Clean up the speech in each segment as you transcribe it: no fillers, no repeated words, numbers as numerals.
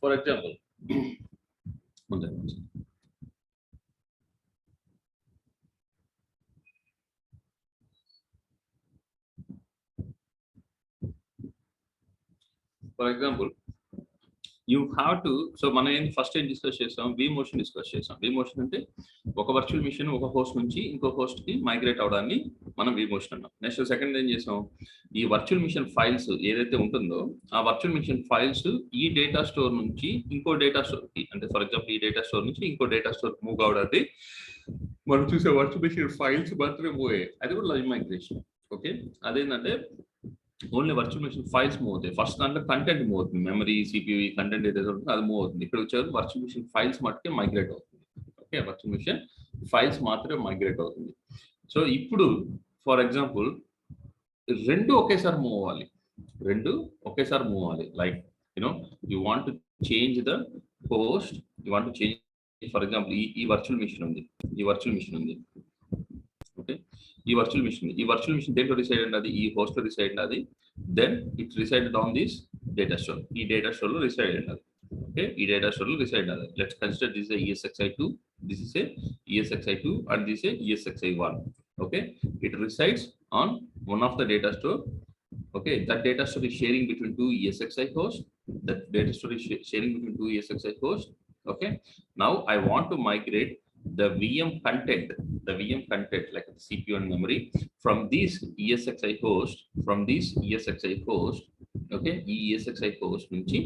For example, you have to, so మనం first ఏం discuss చేసాం, వి మోషన్ డిస్కస్ చేసాం. వి మోషన్ అంటే ఒక వర్చువల్ మిషన్ ఒక హోస్ట్ నుంచి ఇంకో హోస్ట్ కి మైగ్రేట్ అవడాన్ని మనం వి మోషన్ అన్నాం. నెక్స్ట్ సెకండ్ ఏం చేసాం, ఈ వర్చువల్ మిషన్ ఫైల్స్ ఏదైతే ఉంటుందో ఆ వర్చువల్ మిషన్ ఫైల్స్ ఈ డేటా స్టోర్ నుంచి ఇంకో డేటా స్టోర్ కి, అంటే ఫర్ ఎగ్జాంపుల్ ఈ డేటా స్టోర్ నుంచి ఇంకో డేటా స్టోర్ మూవ్ కావడానికి మనం చూసే వర్చువల్ మిషన్ ఫైల్స్ మాత్రమే మూవ్ అయ్యాయి. అది కూడా లైవ్ మైగ్రేషన్. ఓకే, అదేంటంటే only virtual machine files move అవుతాయి. ఫస్ట్ దాంట్లో కంటెంట్ మూవ్ అవుతుంది, మెమరీ సిపియు కంటెంట్ ఏదైతే ఉంటుందో అది మూవ్ అవుతుంది. ఇక్కడ వచ్చేది వర్చువల్ మిషన్ ఫైల్స్ మట్టుకే మైగ్రేట్ అవుతుంది. ఓకే, వర్చువల్ మిషన్ ఫైల్స్ మాత్రమే మైగ్రేట్ అవుతుంది. సో ఇప్పుడు ఫర్ ఎగ్జాంపుల్ రెండు ఒకేసారి మూవ్ అవ్వాలి, like you want to change the host, you want to change, for example ఈ వర్చువల్ మిషన్ ఉంది, ఓకే, ఈ వర్చువల్ మిషన్ దేంట్లో రిసైడ్ అన్నది, ఈ హోస్ట్ లో రిసైడ్ అన్నది, then it resided on this data store, ఈ డేటా స్టోర్ లో రిసైడ్ అన్నది. ఓకే, ఈ డేటా స్టోర్ లో రిసైడ్ అన్నది. Let's consider this ESXi2, this is ESXi2 and this is ESXi1. okay, it resides on one of the data store. Okay, that data store is sharing between two ESXi hosts. Okay, now I want to migrate the VM content, like the CPU and memory, from this ESXi host, okay, ESXi host nunchi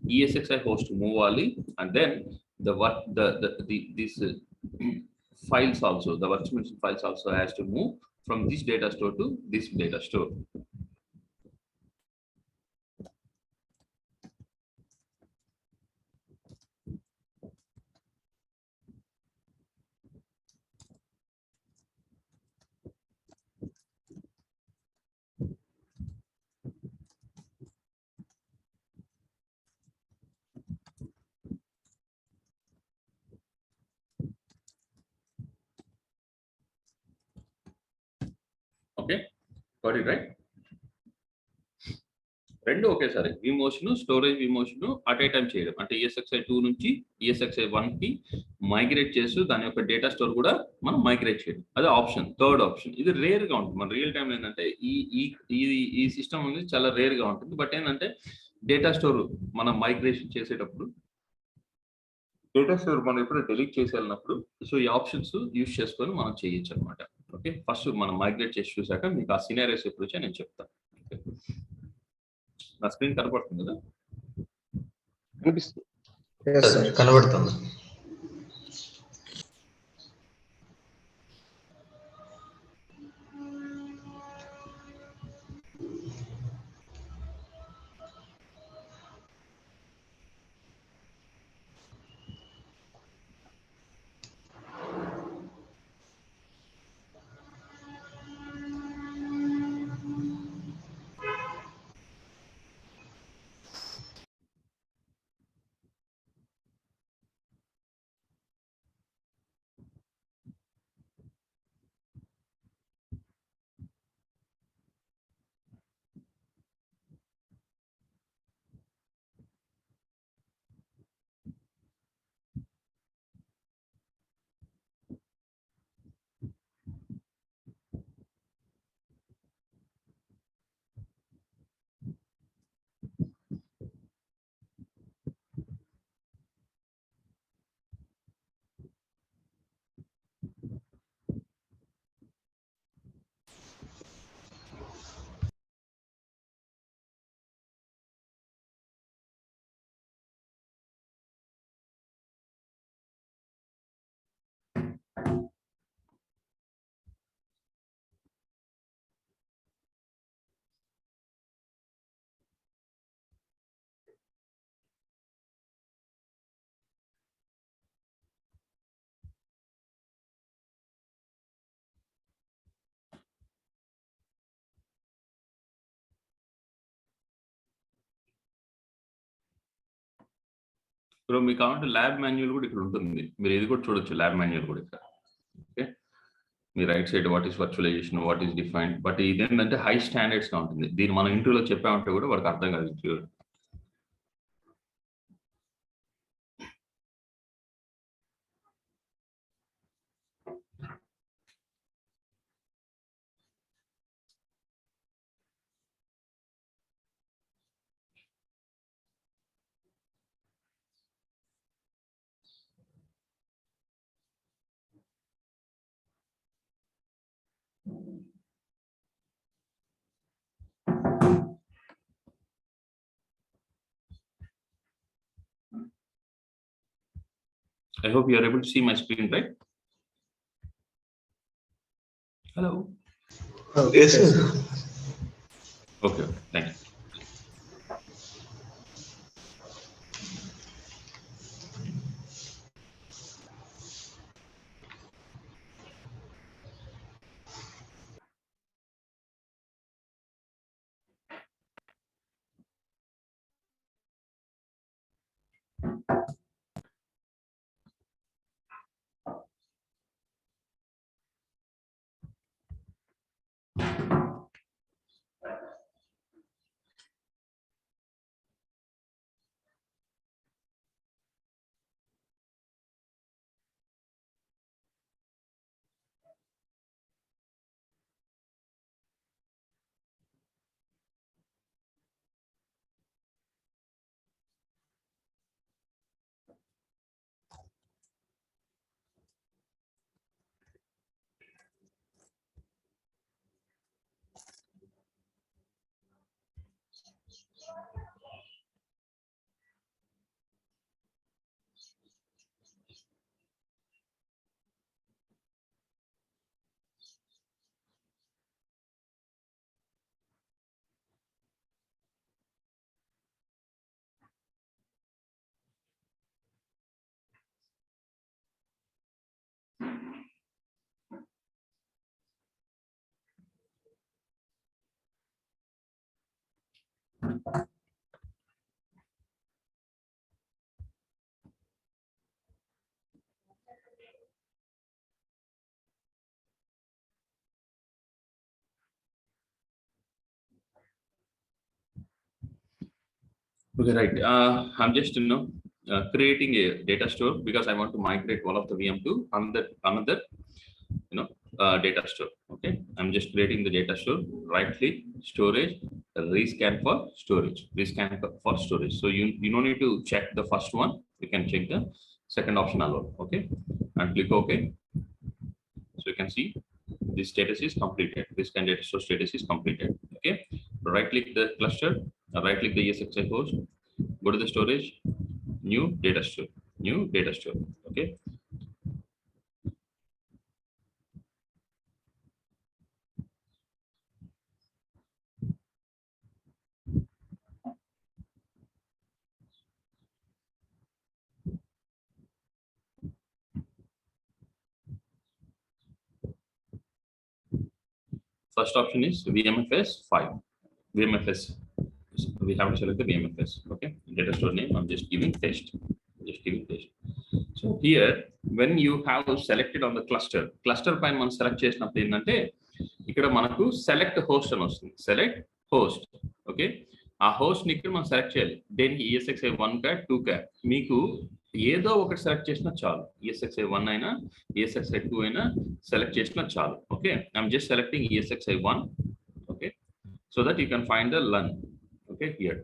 ESXi host move ali, and then this files also, the virtual machine files also has to move from this data store to this data store. Okay, got it right? రెండు ఒకేసారి విమోషన్, storage విమోషన్ at a time చేయడం, అంటే ESXi2 నుంచి ESXi1 కి migrate చేస్తూ దాని యొక్క data store కూడా మనం మైగ్రేట్ చేయడం, అదే ఆప్షన్, థర్డ్ ఆప్షన్. ఇది రేర్ గా ఉంటుంది మన రియల్ టైం. ఏంటంటే ఈ సిస్టమ్ అనేది చాలా రేర్ గా ఉంటుంది. బట్ ఏంటంటే డేటా స్టోర్ మనం మైగ్రేషన్ చేసేటప్పుడు, డేటా స్టోర్ మనం ఎప్పుడు డిలీట్ చేసి వెళ్ళినప్పుడు, సో ఈ ఆప్షన్స్ యూజ్ చేసుకొని మనం చేయొచ్చు అనమాట. ఓకే, ఫస్ట్ మనం మైగ్రేట్ చేసి చూసాక మీకు ఆ సినారియోస్ ఎప్పుడు వచ్చా నేను చెప్తాను. నా స్క్రీన్ కనపడుతుంది కదా? కనబడుతుంది. ఇప్పుడు మీకు కావాలంటే ల్యాబ్ మాన్యువల్ కూడా ఇక్కడ ఉంటుంది, మీరు ఇది కూడా చూడొచ్చు. ల్యాబ్ మాన్యువల్ కూడా ఇక్కడ. ఓకే, మీ right side what is virtualization, what is defined. But ఇదేంటంటే హై స్టాండర్డ్స్ గా ఉంటుంది. దీన్ని మనం ఇంటర్వ్యూలో చెప్పామంటే కూడా వాడికి అర్థం కాదు. I hope you are able to see my screen, right? Hello. Yes, sir. Okay, thank you. Okay, right. I'm just creating a data store because I want to migrate one of the VM to another data store. Okay, I'm just creating the data store. Right click, storage, rescan for storage, for storage. So you don't need to check the first one. You can check the second option alone. Okay, and click OK. So you can see this status is completed. This candidate store status is completed. Okay, right click the cluster, right click the ESXi host, go to the storage, new data store, Okay, first option is VMFS 5. VMFS, we have to select the VMFS. Okay, data store name, I'm just giving test. So here, when you have selected on the cluster పైన మనం select చేసినప్పుడు ఏంటంటే ఇక్కడ మనకు select host అని వస్తుంది. Select host. Okay, ఆ host ని ఇక్కడ మనం సెలెక్ట్ చేయాలి. దేనికి ESXi 1 కా 2 కా మీకు ఏదో ఒకటి సెలెక్ట్ చేసినా చాలు. ESXi 1 అయినా ESXi 2 అయినా సెలెక్ట్ చేసినా చాలు. Okay, I'm just selecting ESXi 1. Okay, so that you can find the LUN. Okay, here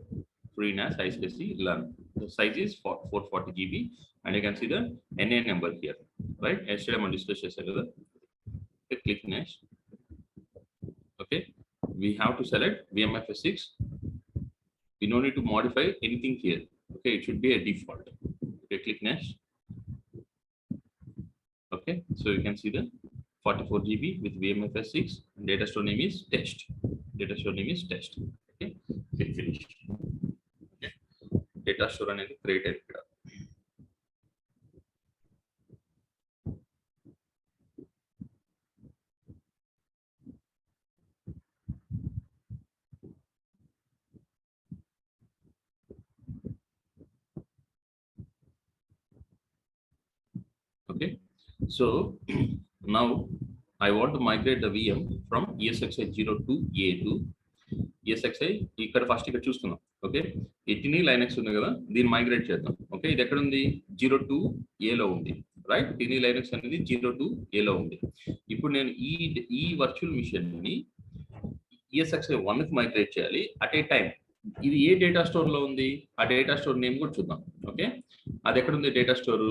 FreeNAS ISC LUN. The size is 440 GB, and you can see the NA number here, right? Yesterday I discussed it. Okay, click next. Okay, we have to select VMFS 6. We don't need to modify anything here. Okay, it should be a default. Okay, click next. Okay, so you can see the 44 GB with VMFS 6. Data store name is test. Okay, click finish. Okay, data store అనేది create అయ్యింది ఇక్కడ. Okay, so now I want to migrate the VM from ESXi 0 to A2. ESXi ఇక్కడ first ఇక్కడ చూస్తున్నాం. Okay, ఎట్టిని Linux ఉంది కదా, దీన్ని migrate చేద్దాం. ఓకే, ఇది ఎక్కడ ఉంది? 0 A లో ఉంది, రైట్? టిని లైనక్స్ అనేది 0 A లో ఉంది. ఇప్పుడు నేను ఈ వర్చువల్ మిషన్ ని ESXi 1 కి మైగ్రేట్ చేయాలి. అట్ ఏ టైం ఇది ఏ డేటా స్టోర్ లో ఉంది, ఆ డేటా స్టోర్ నేమ్ కూడా చూద్దాం. ఓకే, అది ఎక్కడ ఉంది data store?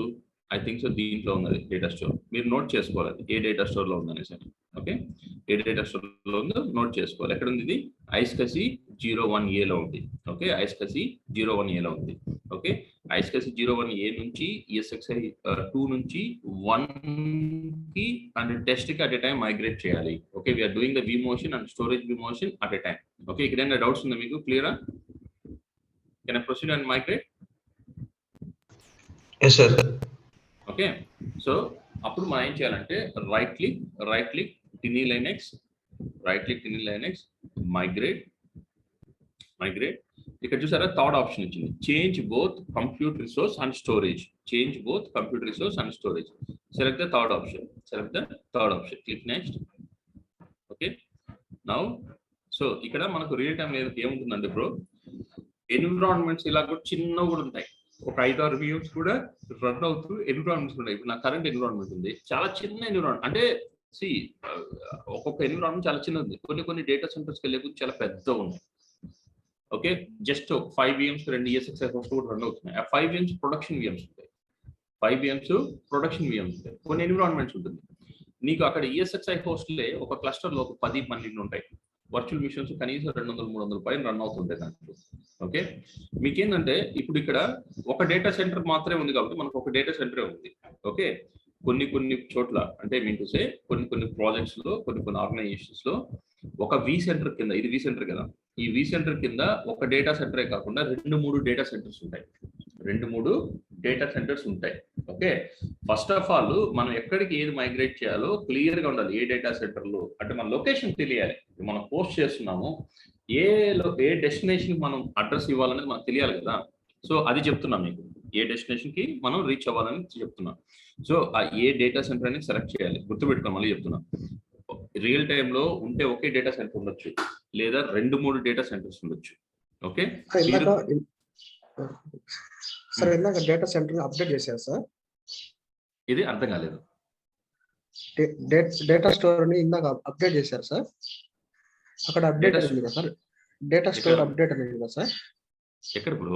I think so దీంట్లో ఉన్నది డేటా స్టోర్. మీరు నోట్ చేసుకోవాలి ఏ డేటా స్టోర్ లో ఉందనేసి. ఓకే, ఏ డేటా స్టోర్ లో ఉందో నోట్ చేసుకోవాలి. ఎక్కడ ఉంది ఇది? ISCSI 01 A లో ఉంది. ఓకే, ISCSI 01 A లో ఉంది. ఓకే, ఐస్కేసి 01 ఏ నుంచి ESXi 2 నుంచి 1 కి అండ్ టెస్ట్ కి అట్ ఎ టైం మైగ్రేట్ చేయాలి. Okay, we are doing the V motion and storage V motion at a time. Okay, ఇక్కడ ఏమైనా డౌట్స్ ఉందా మీకు? క్లియరా? Can I proceed and migrate? Yes, sir. Okay, so అప్పుడు మనం ఏం చేయాలంటే right click tiny Linux migrate. ఇక్కడ చూసారా థర్డ్ ఆప్షన్ ఇచ్చింది, change both compute resource and storage. Select the third option. Click next. Okay, now so ఇక్కడ మనకు real time ఏముంటుందంటే బ్రో, ఎన్విరాన్మెంట్స్ ఇలా కూడా చిన్నవి కూడా ఉంటాయి. ఒక 5-6 VMs కూడా రన్ అవుతూ ఎన్విరాన్మెంట్స్ ఉన్నాయి. ఇప్పుడు నా కరెంట్ ఎన్విరాన్మెంట్ ఉంది, చాలా చిన్న ఎన్విరాన్మెంట్. అంటే ఒక్కొక్క ఎన్విరాన్మెంట్ చాలా చిన్నది. కొన్ని డేటా సెంటర్స్కి వెళ్ళే చాలా పెద్ద ఉన్నాయి. Okay, just 5 VMs 2 ESXi host కూడా రన్ అవుతున్నాయి. ఆ 5 VMs ప్రొడక్షన్ VMs ఉంటాయి. కొన్ని ఎన్విరాన్మెంట్స్ ఉంటుంది. నీకు అక్కడ ESXi హోస్ట్లే ఒక క్లస్టర్లో ఒక 10-12 ఉంటాయి. వర్చువల్ మిషన్స్ కనీసం 200-300 పైన రన్ అవుతుంటాయి దాంట్లో. ఓకే, మీకేంటంటే ఇప్పుడు ఇక్కడ ఒక డేటా సెంటర్ మాత్రమే ఉంది కాబట్టి మనకు ఒక డేటా సెంటరే ఉంది. ఓకే, కొన్ని చోట్ల అంటే మీన్ సే కొన్ని ప్రాజెక్ట్స్ లో కొన్ని ఆర్గనైజేషన్స్ లో ఒక వి సెంటర్ కింద, ఇది వి సెంటర్ కదా, ఈ వి సెంటర్ కింద ఒక డేటా సెంటరే కాకుండా 2-3 డేటా సెంటర్స్ ఉంటాయి. ఓకే, ఫస్ట్ ఆఫ్ ఆల్ మనం ఎక్కడికి ఏది మైగ్రేట్ చేయాలో క్లియర్ గా ఉండాలి. ఏ డేటా సెంటర్లు అంటే మన లొకేషన్ తెలియాలి. మనం పోస్ట్ చేస్తున్నాము, ఏ డెస్టినేషన్ మనం అడ్రస్ ఇవ్వాలనేది మనకు తెలియాలి కదా. సో అది చెప్తున్నాం మీకు, ఏ డెస్టినేషన్ కి మనం రీచ్ అవ్వాలని చెప్తున్నాం. సో ఆ ఏ డేటా సెంటర్ అనేది సెలెక్ట్ చేయాలి. గుర్తుపెట్టుకోవాలి, మళ్ళీ చెప్తున్నా, రియల్ టైమ్ లో ఉంటే ఒకే డేటా సెంటర్ ఉండొచ్చు, లేదా 2-3 డేటా సెంటర్స్ ఉండొచ్చు. ఓకే సార్, ఇందాక డేటా సెంటర్ అప్డేట్ చేశారు సార్. ఇది అర్థం కాలేదు. డేటా స్టోర్ ని ఇందాక అప్డేట్ చేశారు సార్. అక్కడ అప్డేట్ ఉంది కదా సార్, డేటా స్టోర్ అప్డేట్ అనేది కదా సార్. ఎక్కడ ఇప్పుడు?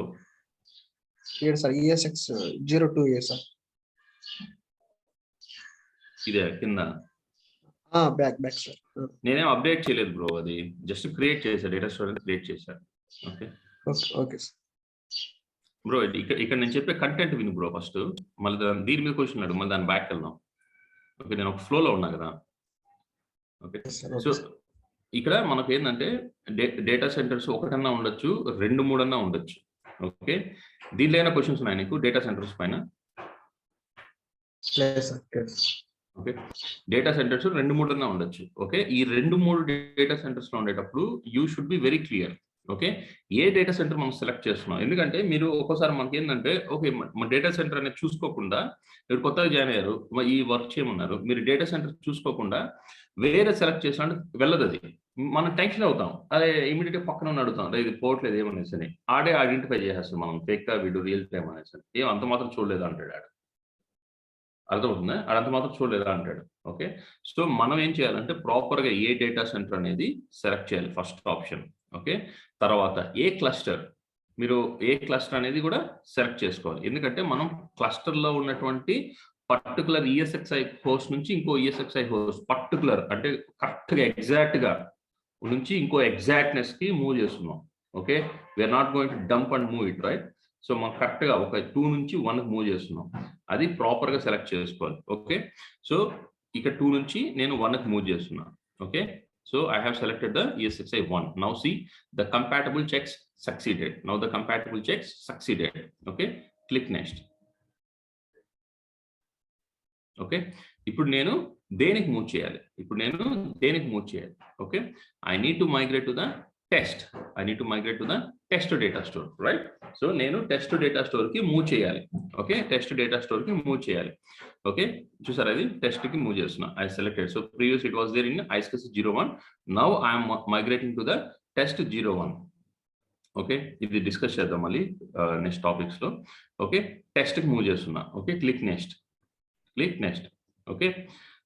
ఏడు సార్, ESX 02A సార్. ఇదే కింద బ్యాక్ సార్. నేనేం అప్డేట్ చేయలేదు బ్రో, అది జస్ట్ క్రియేట్ చేశా, డేటా స్టోర్ క్రియేట్ చేశాను. ఓకే సార్ బ్రో, ఇక్కడ నేను చెప్పే కంటెంట్ విను బ్రో ఫస్ట్, మళ్ళీ దీని మీద క్వశ్చన్ అడుగు, మళ్ళీ దాని బ్యాక్ వెళ్దాం. ఓకే, నేను ఒక ఫ్లోలో ఉన్నా కదా. ఓకే, సో ఇక్కడ మనకు ఏంటంటే డేటా సెంటర్స్ ఒకటన్నా ఉండొచ్చు, 2-3 అన్నా ఉండొచ్చు. ఓకే, దీనిలో ఏమైనా క్వశ్చన్స్ ఉన్నాయి నీకు డేటా సెంటర్స్ పైన? ఓకే, డేటా సెంటర్స్ 2-3 అన్నా ఉండొచ్చు. ఓకే, ఈ 2-3 డేటా సెంటర్స్ లో ఉండేటప్పుడు you should be very clear. Okay, A data centre మనం సెలెక్ట్ చేస్తున్నాం, ఎందుకంటే మీరు ఒక్కోసారి మనకి ఏంటంటే ఓకే మన డేటా సెంటర్ అనేది చూసుకోకుండా, మీరు కొత్తగా జాయిన్ అయ్యారు, ఈ వర్క్ చేయమన్నారు, మీరు డేటా సెంటర్ చూసుకోకుండా వేరే సెలెక్ట్ చేసినట్టు వెళ్ళదు. అది మనం టెన్షన్ అవుతాం, అదే ఇమీడియట్గా పక్కన ఉన్న అడుగుతాం, ఇది పోవట్లేదు ఏమనేసి అని. ఆడే ఐడెంటిఫై చేసేస్తాం మనం, ఫేక్ వీడియో రియల్ టైం అనేసి. ఏం అంత మాత్రం చూడలేదు అంటాడు ఆడు, అర్థమవుతుందా? ఆడంత మాత్రం చూడలేదా అంటాడు. ఓకే, సో మనం ఏం చేయాలంటే ప్రాపర్గా ఏ డేటా సెంటర్ అనేది సెలెక్ట్ చేయాలి, ఫస్ట్ ఆప్షన్. ఓకే, తర్వాత ఏ క్లస్టర్ అనేది కూడా సెలెక్ట్ చేసుకోవాలి. ఎందుకంటే మనం క్లస్టర్లో ఉన్నటువంటి పర్టికులర్ ESXi హోస్ట్ నుంచి ఇంకో ESXi హోస్ట్ పర్టికులర్ అంటే కరెక్ట్గా ఎగ్జాక్ట్గా నుంచి ఇంకో ఎగ్జాక్ట్నెస్ కి మూవ్ చేస్తున్నాం. Okay, we're not going to dump and move it, right? So మనం కరెక్ట్గా ఒక 2 నుంచి 1కి మూవ్ చేస్తున్నాం, అది ప్రాపర్గా సెలెక్ట్ చేసుకోవాలి. ఓకే, సో ఇక్కడ 2 నుంచి నేను 1కి మూవ్ చేస్తున్నాను. Okay, so I have selected the ESXi 1. Now see, the compatible checks succeeded. Now the compatible checks succeeded. Okay, click next. Okay, ఇప్పుడు నేను దేనికి మూవ్ చేయాలి? Okay, I need to migrate to the test. Test data store, right? So నేను test data store కి move చేయాలి. Okay, test data store కి move చేయాలి. Okay, చూసారా, అది టెస్ట్ కి మూవ్ చేస్తున్నా. I selected. So previous it was there in ISKC 01. Now I'm migrating to the test 01. Okay, ఇది డిస్కస్ చేద్దాం మళ్ళీ నెక్స్ట్ టాపిక్స్ లో. ఓకే, టెస్ట్ కి మూవ్ చేస్తున్నా. Okay, click next. Okay,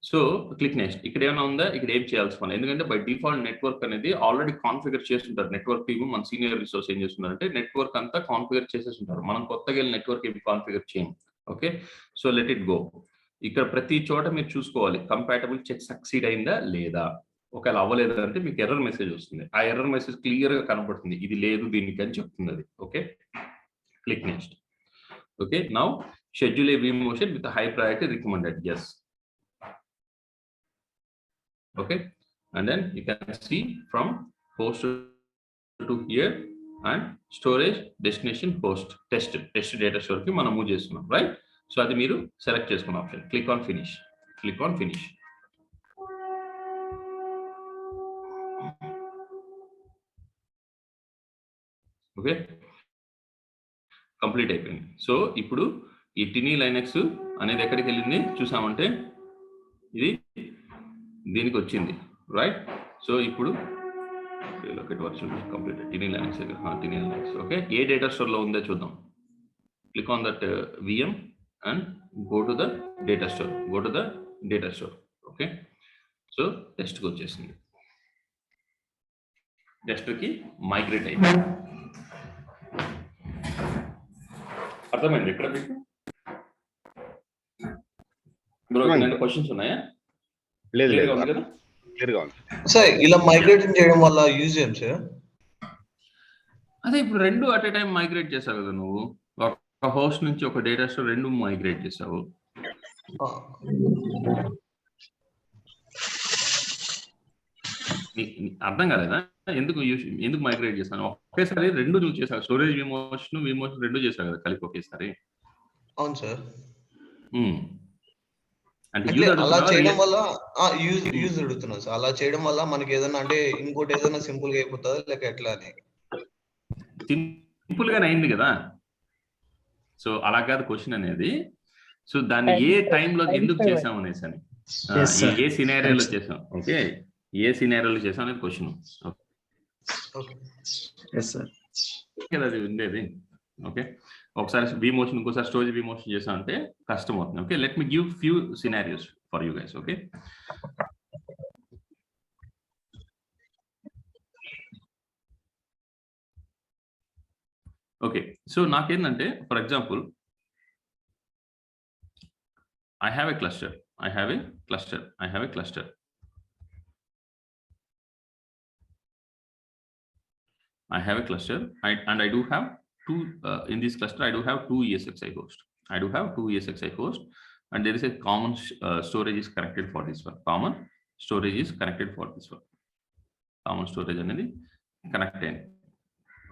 so click next. ఇక్కడ ఏమైనా ఉందా? ఇక్కడ ఏం చేయాల్సి పని, ఎందుకంటే బై డిఫాల్ట్ నెట్వర్క్ అనేది ఆల్రెడీ కాన్ఫిగర్ చేస్తుంటారు. నెట్వర్క్ టీమ్ మన సీనియర్ రిసోర్స్ ఏం చేస్తున్నారంటే నెట్వర్క్ అంతా కాన్ఫిగర్ చేసేస్తుంటారు. మనం కొత్తగా వెళ్ళి నెట్వర్క్ ఏమి కాన్ఫిగర్ చేయం. Okay, so let it go. ఇక్కడ ప్రతి చోట మీరు చూసుకోవాలి కంపాటబుల్ చెక్ సక్సీడ్ అయిందా లేదా. ఒకవేళ అవ్వలేదు అంటే మీకు ఎర్రర్ మెసేజ్ వస్తుంది. ఆ ఎర్రర్ మెసేజ్ క్లియర్ గా కనబడుతుంది, ఇది లేదు దీనికి అని చెప్తుంది అది. Okay, click next. Okay, now schedule a vMotion with a high priority recommended. Yes. Okay, and then you can see from host to here and storage destination host test data store ki మనం move చేస్తున్నాం, right? So అది మీరు select చేసుకున్న option. Click on finish. Okay, complete అయిపోయింది. So ఇప్పుడు ఈ tiny Linux అనేది ఎక్కడికి వెళ్ళింది చూసామంటే ఇది దీనికి వచ్చింది, రైట్? సో ఇప్పుడు కంప్లీట్ టినీ లైనక్స్. ఓకే, ఏ డేటా స్టోర్ లో ఉందో చూద్దాం. Click on that VM and go to the data store. Okay, so test కి వచ్చేసింది. టెస్ట్ కి మైగ్రేట్ అయింది. అర్థమైంది ఇక్కడ మీకు? బ్రో ఏమైనా క్వశ్చన్స్ ఉన్నాయా? లేదు క్లియర్ గా ఉంది కదా? క్లియర్ గా ఉంది సార్. ఇలా మైగ్రేటింగ్ చేయడం వల్ల యూజ్ ఏం సార్? అదే ఇప్పుడు రెండు అట్ ఏ టైం మైగ్రేట్ చేసావు కదా నువ్వు. ఒక హోస్ట్ నుంచి ఒక డేటా స్టోర్ రెండు మైగ్రేట్ చేసావు. అర్థం కాలేదా? ఎందుకు మైగ్రేట్ చేస్తాను? ఒకేసారి రెండు నువ్వు చేసావు. స్టోరేజ్ విమోషన్ రెండు చేసావు కదా కలిపి ఒకేసారి. అవును సార్. అంటే అలా చేయడం వల్ల యూజ్ అడుగుతున్నా సార్. అలా చేయడం వల్ల మనకి ఏదైనా అంటే ఇంకోటి ఏదైనా సింపుల్ గా అయిపోతుందా లేక ఎట్లా అని? సింపుల్ గానే అయింది కదా. సో అలా కాదు క్వశ్చన్ అనేది. సో దాన్ని ఏ టైంలో ఎందుకు చేసాం అనేసి అని, ఏ సినారియోలో చేసాం. ఓకే, ఏ సినారియోలో చేసాం అనేది క్వశ్చన్. అది ఉండేది. ఓకే, ఒకసారి vMotion ఇంకోసారి స్టోరేజ్ vMotion చేసాం అంటే కష్టం అవుతుంది. Okay, let me give few scenarios for you guys. Okay, okay. So నాకేంటంటే for example I have a cluster. I have a cluster. And I do have two in this cluster. I do have two ESXi hosts. And there is a common storage is connected for this one. Common storage అనేది connect అయింది.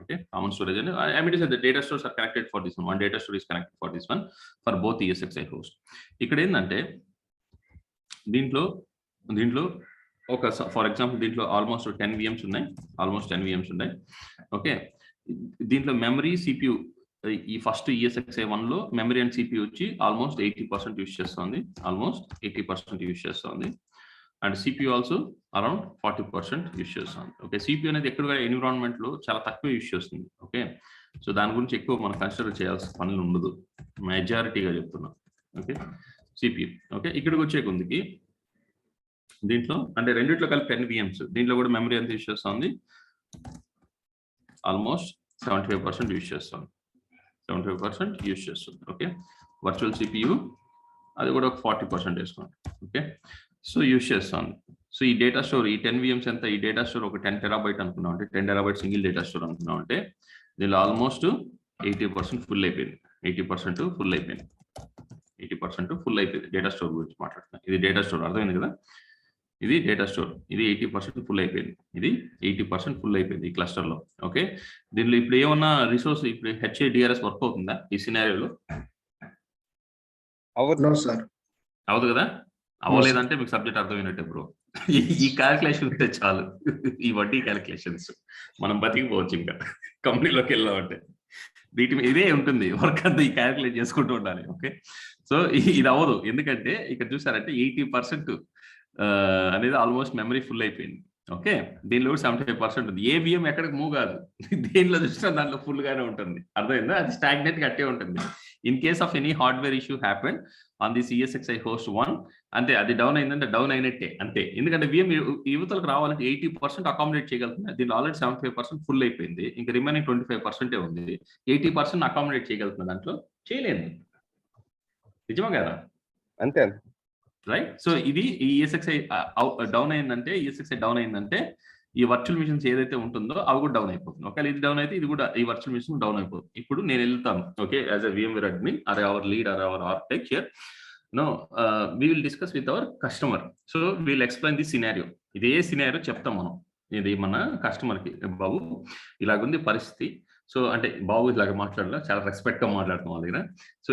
Okay, common storage and I mean to say the data stores are connected for this one. One data store is connected for this one for both ESXi host. ఇక్కడ ఏంటంటే దీంట్లో ఒక for example దీంట్లో almost 10 VMs ఉన్నాయి. Okay, దీంట్లో memory CPU ఈ first ESXi 1 లో memory and CPU వచ్చి ఆల్మోస్ట్ 80% యూస్ చేస్తుంది. And CPU also around 40% use చేస్తుంది. ఓకే, CPU అనేది ఎక్కడ ఎన్విరాన్మెంట్ లో చాలా తక్కువ యూస్ చేస్తుంది. ఓకే, సో దాని గురించి ఎక్కువ మనం కన్సిడర్ చేయాల్సిన పనులు ఉండదు, మెజారిటీగా చెప్తున్నాం. Okay, CPU. ఓకే, ఇక్కడికి వచ్చే కొందికి దీంట్లో అంటే రెండిట్లో కలిపి 10 VMs. దీంట్లో కూడా మెమరీ ఎంత యూస్ చేస్తుంది? ఆల్మోస్ట్ 75% యూస్ చేస్తుంది. ఓకే, వర్చువల్ CPU అది కూడా ఒక 40% వేసుకోండి. ఓకే, సో యూస్ చేస్తాను. సో ఈ డేటా స్టోర్ ఈ 10 VMs ఎంత? ఈ డేటా స్టోర్ ఒక 10 TB అనుకున్నాం అంటే 10 TB సింగిల్ డేటా స్టోర్ అనుకున్నాం అంటే దీనిలో ఆల్మోస్ట్ 80% ఫుల్ అయిపోయింది. 80% ఫుల్ అయిపోయింది. డేటా స్టోర్ గురించి మాట్లాడుతున్నాను. ఇది డేటా స్టోర్, అర్థమైంది కదా? ఇది డేటా స్టోర్, ఇది 80% ఫుల్ అయిపోయింది. ఈ క్లస్టర్ లో. ఓకే, దీనిలో ఇప్పుడు ఏమన్నా రిసోర్స్ ఇప్పుడు HADRS వర్క్ అవుతుందా ఈ సినారియోలో? అవదు కదా. అవ్వలేదంటే మీకు సబ్జెక్ట్ అర్థమైనట్టే బ్రో. ఈ క్యాలిక్యులేషన్ ఉంటే చాలు. ఈ వడ్డీ క్యాలిక్యులేషన్స్ మనం బతికిపోవచ్చు. ఇంకా కంపెనీలోకి వెళ్ళామంటే వీటి మీద ఇదే ఉంటుంది వర్క్ అంతా, ఈ క్యాలిక్యులేట్ చేసుకుంటూ ఉండాలి. ఓకే, సో ఇది అవ్వదు. ఎందుకంటే ఇక్కడ చూసారంటే 80% అనేది ఆల్మోస్ట్ మెమరీ ఫుల్ అయిపోయింది. ఓకే, దీనిలో 75% ఉంది. ఏ VM ఎక్కడికి మూవ్ కాదు. దేనిలో చూసినా దాంట్లో ఫుల్ గానే ఉంటుంది. అర్థమైందా? అది స్టాగ్నెట్ అట్టే ఉంటుంది. In case of any hardware issue happen on this ESXi host 1, అంతే, అది డౌన్ అయిందంటే డౌన్ అయినట్టే అంతే. ఎందుకంటే VM యువతలకు రావాలంటే 80% అకామిడేట్ చేయగలుగుతుంది. దీనిలో ఆల్రెడీ 75% ఫుల్ అయిపోయింది. ఇంకా రిమైనింగ్ 25% ఉంది. 80% అకామిడేట్ చేయగలుగుతుంది, దాంట్లో చేయలేదు. నిజమా కదా? అంతే. రైట్. సో ఇది ESXi డౌన్ అయిందంటే ఈ వర్చువల్ మిషన్స్ ఏదైతే ఉంటుందో అవి కూడా డౌన్ అయిపోతుంది. ఒకవేళ ఇది డౌన్ అయితే ఇది కూడా ఈ వర్చువల్ మిషన్ డౌన్ అయిపోతుంది. ఇప్పుడు నేను వెళ్తాను okay as a VMware admin or our lead or our architect here. No we will discuss with our customer. So we will explain this scenario. ఇదే సినారియో చెప్తాం మనం. ఇది మన కస్టమర్కి, బాబు ఇలాగుంది పరిస్థితి. సో అంటే బాబు ఇలాగ మాట్లాడాల, చాలా రెస్పెక్ట్గా మాట్లాడతాం వాళ్ళ దగ్గర. So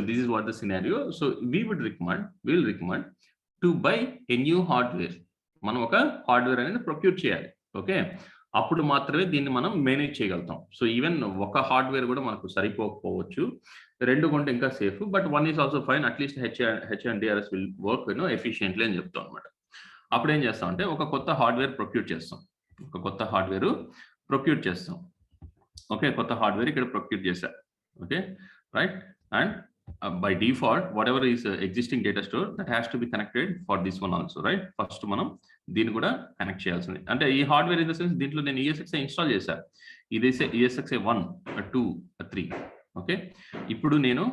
this is what the scenario. So will recommend to buy a new hardware. మనం ఒక హార్డ్వేర్ అనేది ప్రొక్యూర్ చేయాలి. ఓకే, అప్పుడు మాత్రమే దీన్ని మనం మేనేజ్ చేయగలుగుతాం. సో ఈవెన్ ఒక హార్డ్వేర్ కూడా మనకు సరిపోకపోవచ్చు, 2 కొంటే ఇంకా safe, but 1 is also fine. At least HDRS will work efficiently అని చెప్తాం అనమాట. అప్పుడు ఏం చేస్తాం అంటే ఒక కొత్త హార్డ్వేర్ ప్రొక్యూర్ చేస్తాం. ఓకే, కొత్త హార్డ్వేర్ ఇక్కడ ప్రొక్యూర్ చేశా. Okay right, and by default whatever is existing data store that has to be connected for this one also, right? First మనం దీన్ని కూడా కనెక్ట్ చేయాల్సింది. అంటే ఈ హార్డ్వేర్ ఇన్ ద సెన్స్ దీంట్లో నేను ESXi ఇన్స్టాల్ చేశాను. ఇది ESXi 1, 2, 3. ఓకే, ఇప్పుడు నేను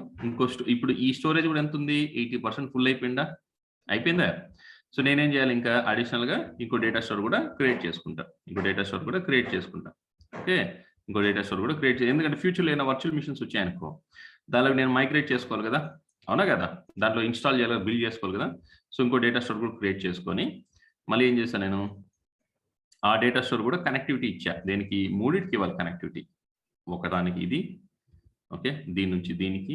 ఇప్పుడు ఈ స్టోరేజ్ కూడా ఎంత ఉంది? 80% ఫుల్ అయిపోయిందా? సో నేనేం చేయాలి? ఇంకా అడిషనల్ గా ఇంకో డేటా స్టోర్ కూడా క్రియేట్ చేసుకుంటా. ఓకే, ఇంకో డేటా స్టోర్ కూడా క్రియేట్ చేయాలి. ఎందుకంటే ఫ్యూచర్లో ఏమైనా వర్చువల్ మిషన్స్ వచ్చాయనుకో, దానిలో నేను మైగ్రేట్ చేసుకోవాలి కదా, అవునా కదా? దాంట్లో ఇన్స్టాల్ చేయాలి, బిల్డ్ చేసుకోవాలి కదా. సో ఇంకో డేటా స్టోర్ కూడా క్రియేట్ చేసుకొని మళ్ళీ ఏం చేశాను నేను? ఆ డేటా స్టోర్ కూడా కనెక్టివిటీ ఇచ్చా. దేనికి? 3టికి ఇవ్వాలి కనెక్టివిటీ. ఒకదానికి ఇది, ఓకే, దీని నుంచి దీనికి,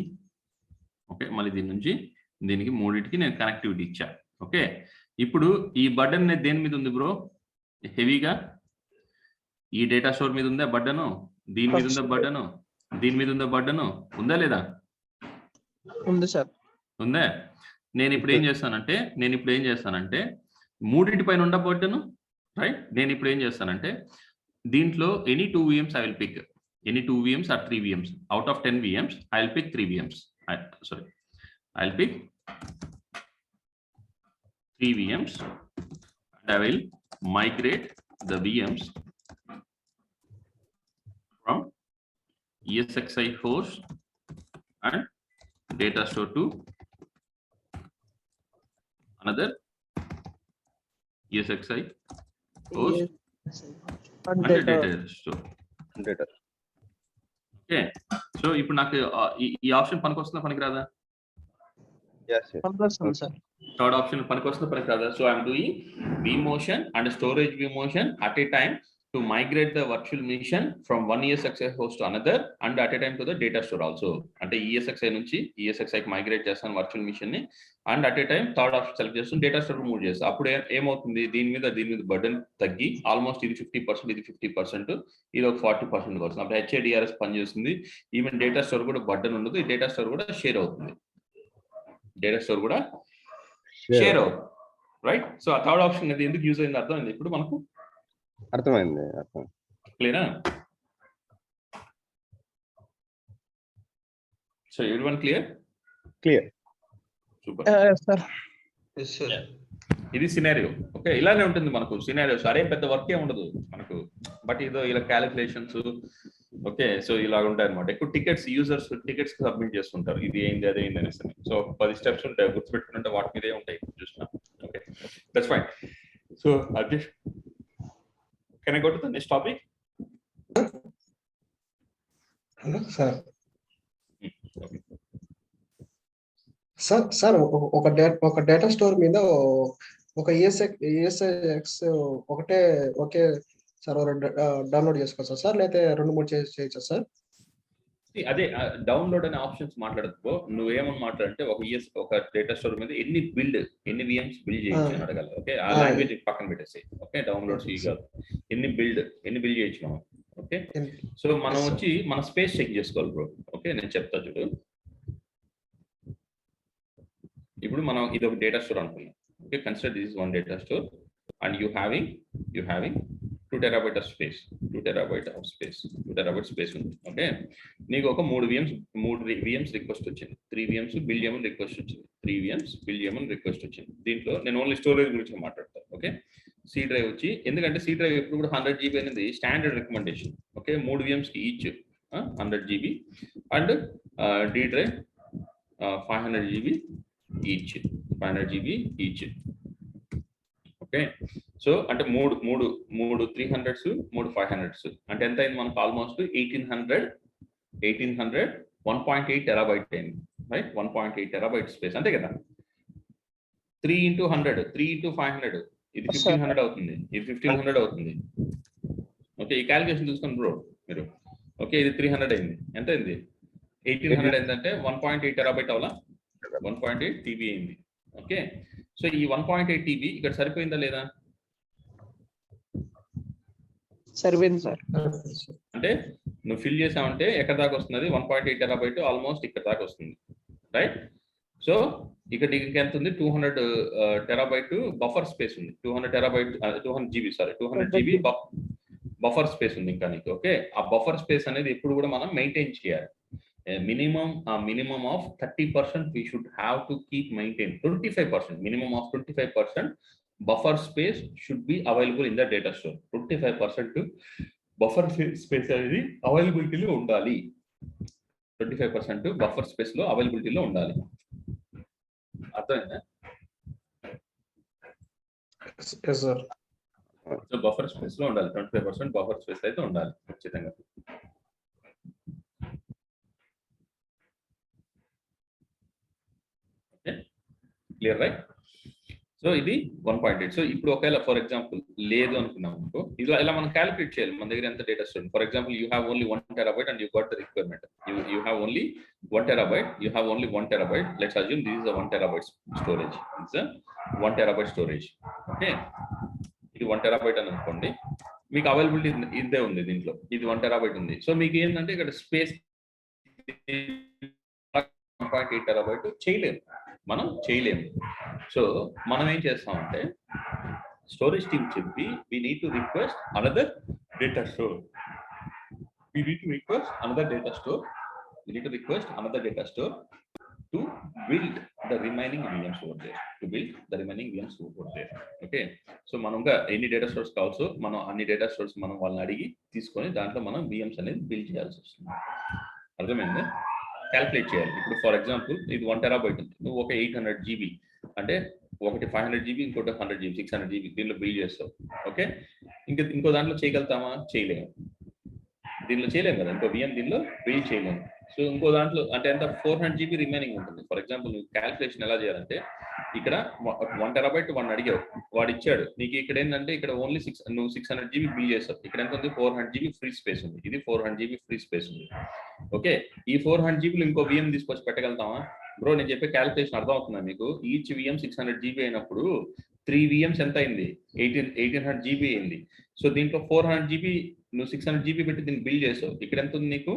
ఓకే, మళ్ళీ దీని నుంచి దీనికి, 3టికి నేను కనెక్టివిటీ ఇచ్చా. ఓకే, ఇప్పుడు ఈ బటన్ దేని మీద ఉంది బ్రో? హెవీగా ఈ డేటా స్టోర్ మీద ఉందా బటను? దీని మీద ఉందా బటను? దీని మీద ఉందా బటను? ఉందా లేదా? ఉంది సార్. ఉందా? నేను ఇప్పుడు ఏం చేస్తానంటే 3టి పైన ఉండ బటను, రైట్? నేను ఇప్పుడు ఏం చేస్తానంటే దీంట్లో any 2 VMs I will pick. Any 2 VMs or 3 VMs. Out of 10 VMs, I'll pick 3 VMs. I'll pick 3 VMs and I will migrate the VMs from ESXi host and data store to another ESXi host and data store. Okay, so ఇప్పుడు నాకు ఈ option పనికొస్తుందా పనికిరాదా? Third option పనికొస్తుందా పనికిరాదా? So I'm doing vMotion and storage vMotion at a time to migrate the virtual machine from one ESXi host to another and at a time to the data store also. అంటే ESXi నుంచి ESXiకి migrate చేస్తాను virtual machine ని, and at a time third option select చేస్తాను, data store move చేస్తాను. అప్పుడు ఏమవుతుంది? దీని మీద బర్డెన్ తగ్గి ఆల్మోస్ట్ ఇది 50%, ఇది 50%, ఇది ఒక 40% వస్తుంది. అప్పుడు HDRS పనిచేస్తుంది. ఈవెన్ డేటా స్టోర్ కూడా బర్డెన్ ఉండదు. ఈ డేటా స్టోర్ కూడా షేర్ అవుతుంది. రైట్? సో ఆ థర్డ్ ఆప్షన్ అది ఎందుకు యూజ్ అయింది అర్థమైంది ఇప్పుడు మనకు? అర్థమైంది. క్లియరా? So everyone clear? Super sir. ఇది సినారియో. ఓకే, ఇలానే ఉంటుంది మనకు సినారియో. సరే పెద్ద వర్క్ ఏ ఉండదు మనకు, బట్ ఇదో ఇలా క్యాలిక్యులేషన్స్. ఓకే, సో ఇలా ఉంటాయి అనమాట. ఎక్కువ యూజర్స్ టికెట్స్ సబ్మిట్ చేస్తుంటారు, ఇది ఏంది అదే ఏంది అనేసి. సో 10 స్టెప్స్ ఉంటాయి, గుర్తుపెట్టుకుంటే వాటి మీదే ఉంటాయి చూసిన. Okay, that's fine. సో అధ్యక్ష, can I go to the next topic? Sir sir ఒక డేటా స్టోర్ మీద ఒక ESX ఒకే సర్వర్ డౌన్లోడ్ చేసుకోవచ్చా సార్, లేకపోతే 2-3 చేయొచ్చా సార్? అదే డౌన్లోడ్ అనే ఆప్షన్స్ మాట్లాడకపో, నువ్వేమని మాట్లాడంటే ఒక డేటా స్టోర్ మీద ఎన్ని VMs బిల్డ్ చేయొచ్చు అని అడగాలి. ఓకే, ఆ లాంగ్వేజ్ పక్కన పెట్టేసి. ఓకే, డౌన్లోడ్స్ ఈ కాదు, ఎన్ని బిల్డ్ చేయొచ్చు మనం. ఓకే, సో మనం వచ్చి మన స్పేస్ చెక్ చేసుకోవాలి బ్రో. ఓకే, నేను చెప్తా చూడు. ఇప్పుడు మనం ఇది ఒక డేటా స్టోర్ అనుకున్నాం. Okay, consider this is one data store and you having 2 terabyte of space. 2 terabyte space ఉంది. ఓకే, నీకు ఒక 3 VMs రిక్వెస్ట్ వచ్చింది, 3 VMs బిల్డ్ చేయమని రిక్వెస్ట్ వచ్చింది. దీంట్లో నేను ఓన్లీ స్టోరేజ్ గురించి మాట్లాడతాను. ఓకే, సి డ్రైవ్ వచ్చి, ఎందుకంటే సి డ్రైవ్ ఎప్పుడు కూడా 100 GB అనేది స్టాండర్డ్ రికమెండేషన్. ఓకే, 3 VMs కి each 100 GB and D drive 500 GB each. Okay, so అంటే మూడు 300s 3 500s అంటే ఎంత అయింది మనకు ఆల్మోస్ట్ 1800 1.8 టెరాబైట్ అయింది, రైట్? 1.8 టెరాబైట్ స్పేస్ అంతే కదా. 3 into 100 3 into 500 ఇది 1500 అవుతుంది, ఇది 1500 అవుతుంది. ఓకే, ఈ క్యాలిక్యులేషన్ చూసుకోండి బ్రో మీరు. ఓకే, ఇది 300 అయింది, ఎంత అయింది? 1800 అయిందంటే 1.8 టెరాబైట్ అవలా, 1.8 TB అయింది. ఓకే, సో ఈ 1.8 TB ఇక్కడ సరిపోయిందా లేదా? సరిపోయింది సార్. అంటే నువ్వు ఫిల్ చేసావంటే ఎక్కడ దాకా వస్తుంది? 1.8 టెరాబైట్ ఆల్మోస్ట్ ఇక్కడ దాకా వస్తుంది, రైట్? సో ఇక్కడ ఎంత ఉంది? 200 టెరాబైట్ బఫర్ స్పేస్ ఉంది. 200 terabyte 200 GB sorry 200 GB buffer space ఉంది ఇంకా నీకు. ఓకే, ఆ బఫర్ స్పేస్ అనేది ఎప్పుడు కూడా మనం మెయింటైన్ చేయాలి. Minimum of 30% we should have to keep maintain. 25% minimum of 25% buffer space should be available in the data store. 25% buffer space అనేది అవైలబిలిటీలో ఉండాలి. 25% బఫర్ స్పేస్ లో అవైలబిలిటీలో ఉండాలి. అర్థమైందా? సో బఫర్ స్పేస్ లో ఉండాలి, 25% బఫర్ స్పేస్ అయితే ఉండాలి ఖచ్చితంగా. Clear, right? సో ఇది 1.8. సో ఇప్పుడు ఒకవేళ ఫర్ ఎగ్జాంపుల్ లేదు అనుకున్నాం అనుకో, ఇలా మనం క్యాలిక్యులేట్ చేయాలి మన దగ్గర ఎంత data store. For example you have only 1 terabyte and you got the requirement. You have only 1 terabyte. You have only 1 terabyte. Let's assume this is a 1 terabyte storage. It's a 1 terabyte storage. Okay, ఇది 1 terabyte అని అనుకోండి. మీకు availability ఇదే ఉంది దీంట్లో, ఇది 1 terabyte ఉంది. So మీకు ఏంటంటే ఇక్కడ స్పేస్ 1.8 terabyte మనం చేయలేము. సో మనం ఏం చేస్తామంటే స్టోరేజ్ టీమ్ చెప్పి we need to request another data store. We need to request another data store to build the remaining VMs over there. Okay, so మనం ఎన్ని డేటా స్టోర్స్ కావాల్సో మనం అన్ని డేటా స్టోర్స్ మనం వాళ్ళని అడిగి తీసుకొని దాంట్లో మనం VMs అనేది బిల్డ్ చేయాల్సి వస్తుంది. అర్థమైంది? క్యాల్కులేట్ చేయాలి. ఇప్పుడు ఫర్ ఎగ్జాంపుల్ ఇది 1 terabyte ఉంది, నువ్వు ఒక 800 GB అంటే ఒకటి 500 GB ఇంకోటి 100 GB 600 GB దీనిలో బిల్డ్ చేస్తావు. ఓకే, ఇంకో దాంట్లో చేయగలుగుతామా? చేయలేము. దీనిలో చేయలేము కదా, ఇంకో VM దీనిలో బిల్డ్ చేయలేము. సో ఇంకో దాంట్లో అంటే ఎంత 400 GB రిమైనింగ్ ఉంటుంది. ఫర్ ఎగ్జాంపుల్ నువ్వు క్యాల్కులేషన్ ఎలా చేయాలంటే ఇక్కడ 1 terabyte వాడిని అడిగావు, వాడు ఇచ్చాడు నీకు. ఇక్కడ ఏంటంటే ఇక్కడ ఓన్లీ నువ్వు 600 GB బిల్ చేస్తావు. ఇక్కడ ఎంత ఉంది? 400 GB ఫ్రీ స్పేస్ ఉంది. ఇది 400 GB ఫ్రీ స్పేస్ ఉంది. ఓకే, ఈ 400 GB ఇంకో VM తీసుకొచ్చి పెట్టగలుగుతామా? బ్రో నేను చెప్పే క్యాల్కులేషన్ అర్థం అవుతుందా మీకు? ఈచ్ VM 600 GB అయినప్పుడు 3 VMs ఎంత అయింది? 1800 GB అయింది. సో దీంట్లో 400 GB నువ్వు 600 GB పెట్టి దీన్ని బిల్ చేసావు. ఇక్కడ ఎంత ఉంది నీకు?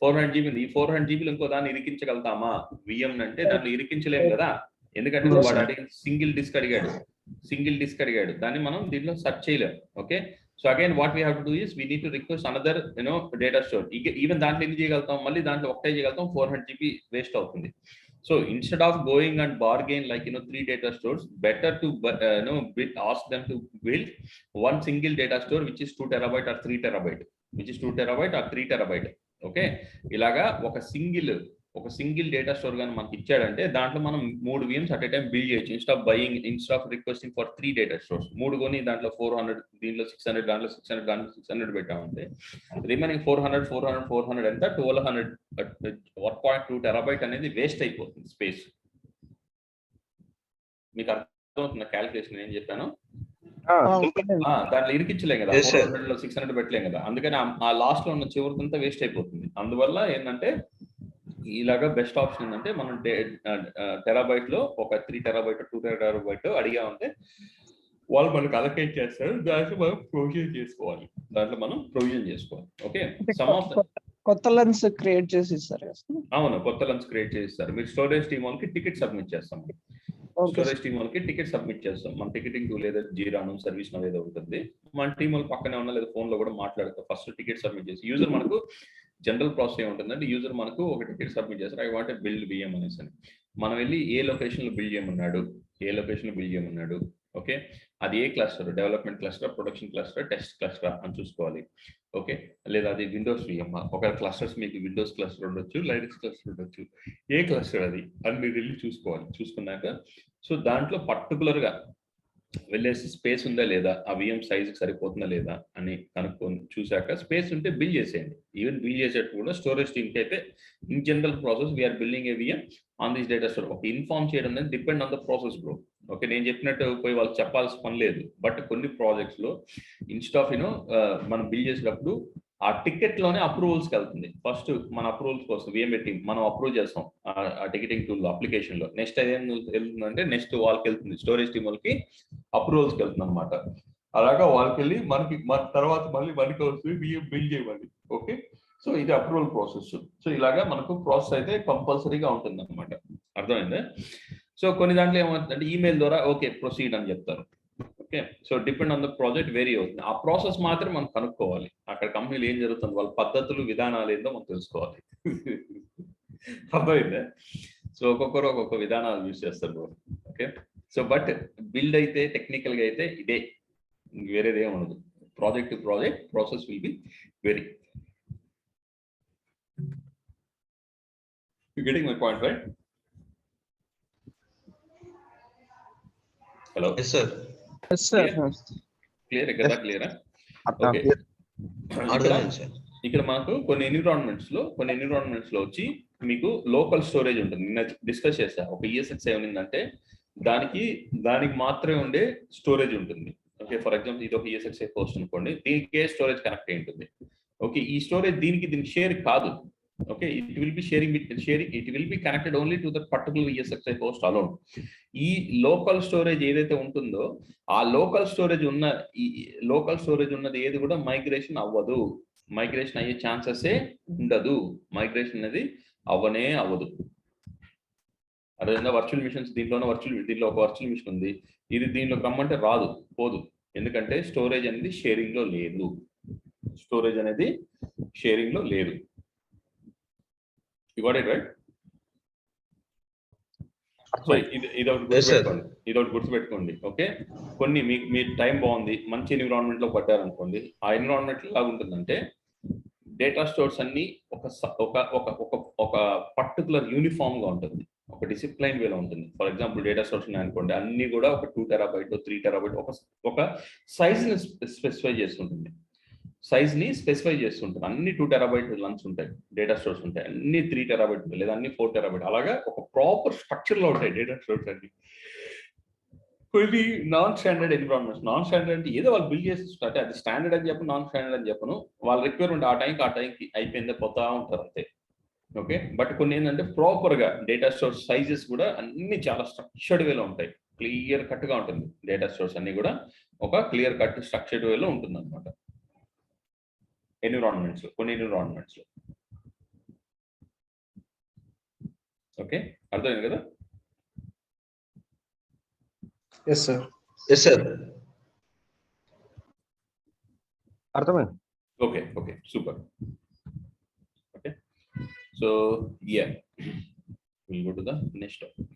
400 GB ఉంది. ఈ 400 GB ఇంకో దాన్ని ఇరికించగలుగుతామా? VM అంటే దాన్ని ఇరికించలేము కదా, ఎందుకంటే వాడు అడిగిన సింగిల్ డిస్క్ అడిగాడు, దాన్ని మనం దీంట్లో సెర్చ్ చేయలేము. Okay, so again what we have to do is we need to request another data store. Even దాంట్లో ఎన్ని చేయగలుగుతాం? మళ్ళీ దాంట్లో ఒకటే చేయగలుగుతాం, 400 GB వేస్ట్ అవుతుంది. So instead of going and bargain like 3 data stores, better to ask them to build one single data store which is 2 terabyte or 3 terabyte, okay, ఇలాగా ఒక సింగిల్ డేటా స్టోర్ గాని మనకి ఇచ్చాడంటే దాంట్లో మనం 3 VMs at a time build చేయొచ్చు. Instead of requesting for 3 data stores. 3 కొని దాంట్లో 400 దీంట్లో 600 దాంట్లో 600 పెట్టామంటే రిమైనింగ్ 400 ఎంత 1200 1.2 terabyte అనేది వేస్ట్ అయిపోతుంది స్పేస్. మీకు అర్థమవుతున్న క్యాలిక్యులేషన్ ఏం చెప్పాను? దాంట్లో ఇరికించలేం కదా, 400లో 600 పెట్టలేం కదా, అందుకని ఆ లాస్ట్ లో ఉన్న చివరికంతా వేస్ట్ అయిపోతుంది. అందువల్ల ఏంటంటే ఇలాగా బెస్ట్ ఆప్షన్ ఏంటంటే మనం టెరాబైట్ లో ఒక 3 terabyte 2 terabyte అడిగామంటే వాళ్ళు మనకు అలొకేట్ చేస్తారు, దాంట్లో మనం ప్రొవిజన్ చేసుకోవాలి. ఓకే, సమ్ ఆఫ్ కొత్త లెన్స్ క్రియేట్ చేసి ఇస్తారు. అవును, కొత్త లెన్స్ క్రియేట్ చేస్తారు. మీరు స్టోరేజ్ టీమ్ వాళ్ళకి టికెట్ సబ్మిట్ చేస్తాం. మన టికెటింగ్ టూల్ ఏదో జీరాను సర్వీస్ ఏదో ఉంటుంది, మన టీం వాళ్ళు పక్కనే ఉన్న లేదా ఫోన్ లో కూడా మాట్లాడతారు. ఫస్ట్ టికెట్ సబ్మిట్ చేసి యూజర్ మనకు జనరల్ ప్రాసెస్ ఏముంటుందంటే యూజర్ మనకు ఒక టికెట్ సబ్మిట్ చేస్తారు, ఐ వాంట్ బిల్డ్ VM అనేసి. మనం వెళ్ళి ఏ లొకేషన్ లో బిల్డ్ చేయమన్నాడు, ఓకే, అది ఏ cluster, development cluster, production cluster, test cluster అని చూసుకోవాలి. ఓకే, లేదా అది విండోస్ VM. ఒక క్లస్టర్స్ మీకు విండోస్ క్లస్టర్ ఉండొచ్చు, లైనక్స్ క్లస్టర్ ఉండొచ్చు, ఏ క్లస్టర్ అది అని మీరు వెళ్ళి చూసుకోవాలి. చూసుకున్నాక సో దాంట్లో పర్టికులర్ గా వెళ్ళేసి స్పేస్ ఉందా లేదా, ఆ విఎం సైజుకి సరిపోతుందా లేదా అని కనుక్కొని చూశాక స్పేస్ ఉంటే బిల్డ్ చేసేయండి. ఈవెన్ బిల్డ్ చేసేటప్పుడు కూడా స్టోరేజ్ టీమ్కి అయితే in general process we're building a VM on this data store. ఒక ఇన్ఫార్మ్ చేయడం అనేది depend on the process bro. Okay, నేను చెప్పినట్టు పోయి వాళ్ళకి చెప్పాల్సిన పని లేదు. బట్ కొన్ని ప్రాజెక్ట్స్ లో ఇన్స్టెడ్ ఆఫ్ మనం బిల్డ్ చేసేటప్పుడు ఆ టికెట్ లోనే అప్రూవల్స్కి వెళ్తుంది. ఫస్ట్ మన అప్రూవల్స్ కోసం విఎంఏ టీమ్ మనం అప్రూవ్ చేస్తాం ఆ టికెటింగ్ టూల్ అప్లికేషన్ లో. నెక్స్ట్ అదేం వెళ్తుందంటే నెక్స్ట్ వాళ్ళకి వెళ్తుంది, స్టోరేజ్ టీమ్ వాళ్ళకి అప్రూవల్స్కి వెళ్తుంది అనమాట. అలాగా వాళ్ళకి వెళ్ళి మనకి తర్వాత మళ్ళీ మనకి వస్తుంది విఎం బిల్డ్ చేయమని. ఓకే, సో ఇది అప్రూవల్ ప్రాసెస్. సో ఇలాగా మనకు ప్రాసెస్ అయితే కంపల్సరీగా ఉంటుంది అనమాట. అర్థమైందా? సో కొన్ని దాంట్లో ఏమవుతుందంటే ఈమెయిల్ ద్వారా ఓకే ప్రొసీడ్ అని చెప్తారు. Okay, so depend on the project vary అవుతుంది. ఆ ప్రాసెస్ మాత్రం మనం కనుక్కోవాలి. అక్కడ కంపెనీలు ఏం జరుగుతుంది, వాళ్ళ పద్ధతులు విధానాలు ఏందో మనం తెలుసుకోవాలి. అర్థమైందా? సో ఒక్కొక్కరు ఒక్కొక్క విధానాలు యూజ్ చేస్తారు. ఓకే, సో బట్ బిల్డ్ అయితే టెక్నికల్ గా అయితే ఇదే, వేరేది ఏమి ఉండదు. Project to project process will be very. You getting my point, right? Hello. Yes sir. Yes, sir. Clear కదా? క్లియరా? ఓకే, అర్థమైంది సార్. ఇక్కడ మాకు కొన్ని ఎన్విరాన్మెంట్స్ లో వచ్చి మీకు లోకల్ స్టోరేజ్ ఉంటుంది. నిన్న డిస్కస్ చేస్తా. ఒక ESXi ఉందంటే దానికి మాత్రమే ఉండే స్టోరేజ్ ఉంటుంది. ఓకే, ఫర్ ఎగ్జాంపుల్ ఇది ఒక ESXi పోస్ట్ అనుకోండి, దీనికే స్టోరేజ్ కనెక్ట్ అయి ఉంటుంది. ఓకే, ఈ స్టోరేజ్ దీనికి షేర్ కాదు. Okay, it will be sharing it will be connected only to that particular ESXi post alone. ఈ లోకల్ స్టోరేజ్ ఏదైతే ఉంటుందో ఆ లోకల్ స్టోరేజ్ ఉన్నది ఏది కూడా మైగ్రేషన్ అవ్వదు. మైగ్రేషన్ అయ్యే ఛాన్సెసే ఉండదు. మైగ్రేషన్ అనేది అవ్వదు. అదేవిధంగా వర్చువల్ మిషన్స్ దీంట్లో ఒక వర్చువల్ మిషన్ ఉంది, ఇది దీనిలోకి రమ్మంటే రాదు, పోదు. ఎందుకంటే స్టోరేజ్ అనేది షేరింగ్ లో లేదు. You got it right? So ఇది ఒకటి గుర్తుపెట్టుకోండి. ఓకే, కొన్ని మీ టైం బాగుంది, మంచి ఎన్విరాన్మెంట్ లో పడ్డారనుకోండి, ఆ ఎన్విరాన్మెంట్ లాగా ఉంటుందంటే డేటా స్టోర్స్ అన్ని ఒక పర్టికులర్ యూనిఫామ్ గా ఉంటుంది, ఒక డిసిప్లైన్ వేలో ఉంటుంది. ఫర్ ఎగ్జాంపుల్ డేటా స్టోర్స్ ఉన్నాయనుకోండి, అన్ని కూడా ఒక 2 TB 3 TB ఒక సైజ్ ని స్పెసిఫై చేస్తుంటుంది. అన్ని 2 TB లన్స్ ఉంటాయి, డేటా స్టోర్స్ ఉంటాయి. అన్ని 3 TB ఉంటాయి, లేదా అన్ని 4 TB. అలాగా ఒక ప్రాపర్ స్ట్రక్చర్ లో ఉంటాయి డేటా స్టోర్స్ అన్ని. కొన్ని non standard environments. Non standard అంటే ఏదో వాళ్ళు బిల్డ్ చేసి అంటే అది స్టాండర్డ్ అని చెప్పను, నాన్ స్టాండర్డ్ అని చెప్పను. వాళ్ళ రిక్వైర్మెంట్ ఆ టైంకి అయిపోయిందే పోతా ఉంటారు అంతే. ఓకే, బట్ కొన్ని ఏంటంటే ప్రాపర్ గా డేటా స్టోర్ సైజెస్ కూడా అన్ని చాలా స్ట్రక్చర్డ్ వేలో ఉంటాయి, క్లియర్ కట్ గా ఉంటుంది. డేటా స్టోర్స్ అన్ని కూడా ఒక క్లియర్ కట్ స్ట్రక్చర్డ్ వేలో ఉంటుంది అనమాట. కొన్ని ఎన్విరాన్మెంట్స్ లో. ఓకే, అర్థమైంది కదా? Yes sir. అర్థమైంది. Okay super. Okay, so we'll go to the next topic.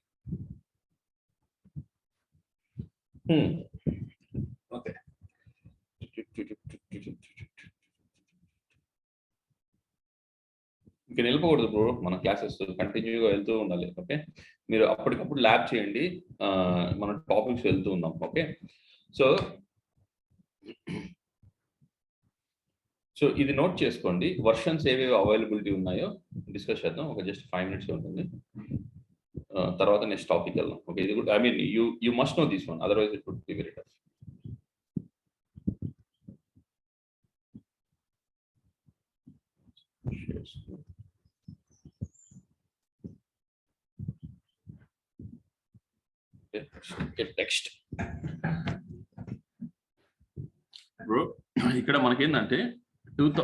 Okay, ఇంకా నిలపకూడదు బ్రో, మన క్లాసెస్ కంటిన్యూగా వెళ్తూ ఉండాలి. ఓకే, మీరు అప్పటికప్పుడు ల్యాబ్ చేయండి, మన టాపిక్స్ వెళ్తూ ఉన్నాం. ఓకే, సో ఇది నోట్ చేసుకోండి. వర్షన్స్ ఏవేవి అవైలబిలిటీ ఉన్నాయో డిస్కస్ చేద్దాం. ఒక జస్ట్ 5 minutes ఉంటుంది, తర్వాత నెక్స్ట్ టాపిక్ వెళ్దాం. ఓకే, ఇది కూడా I mean you must know this one, otherwise it would be very tough. Text bro, ఇక్కడ మనకేంటంటే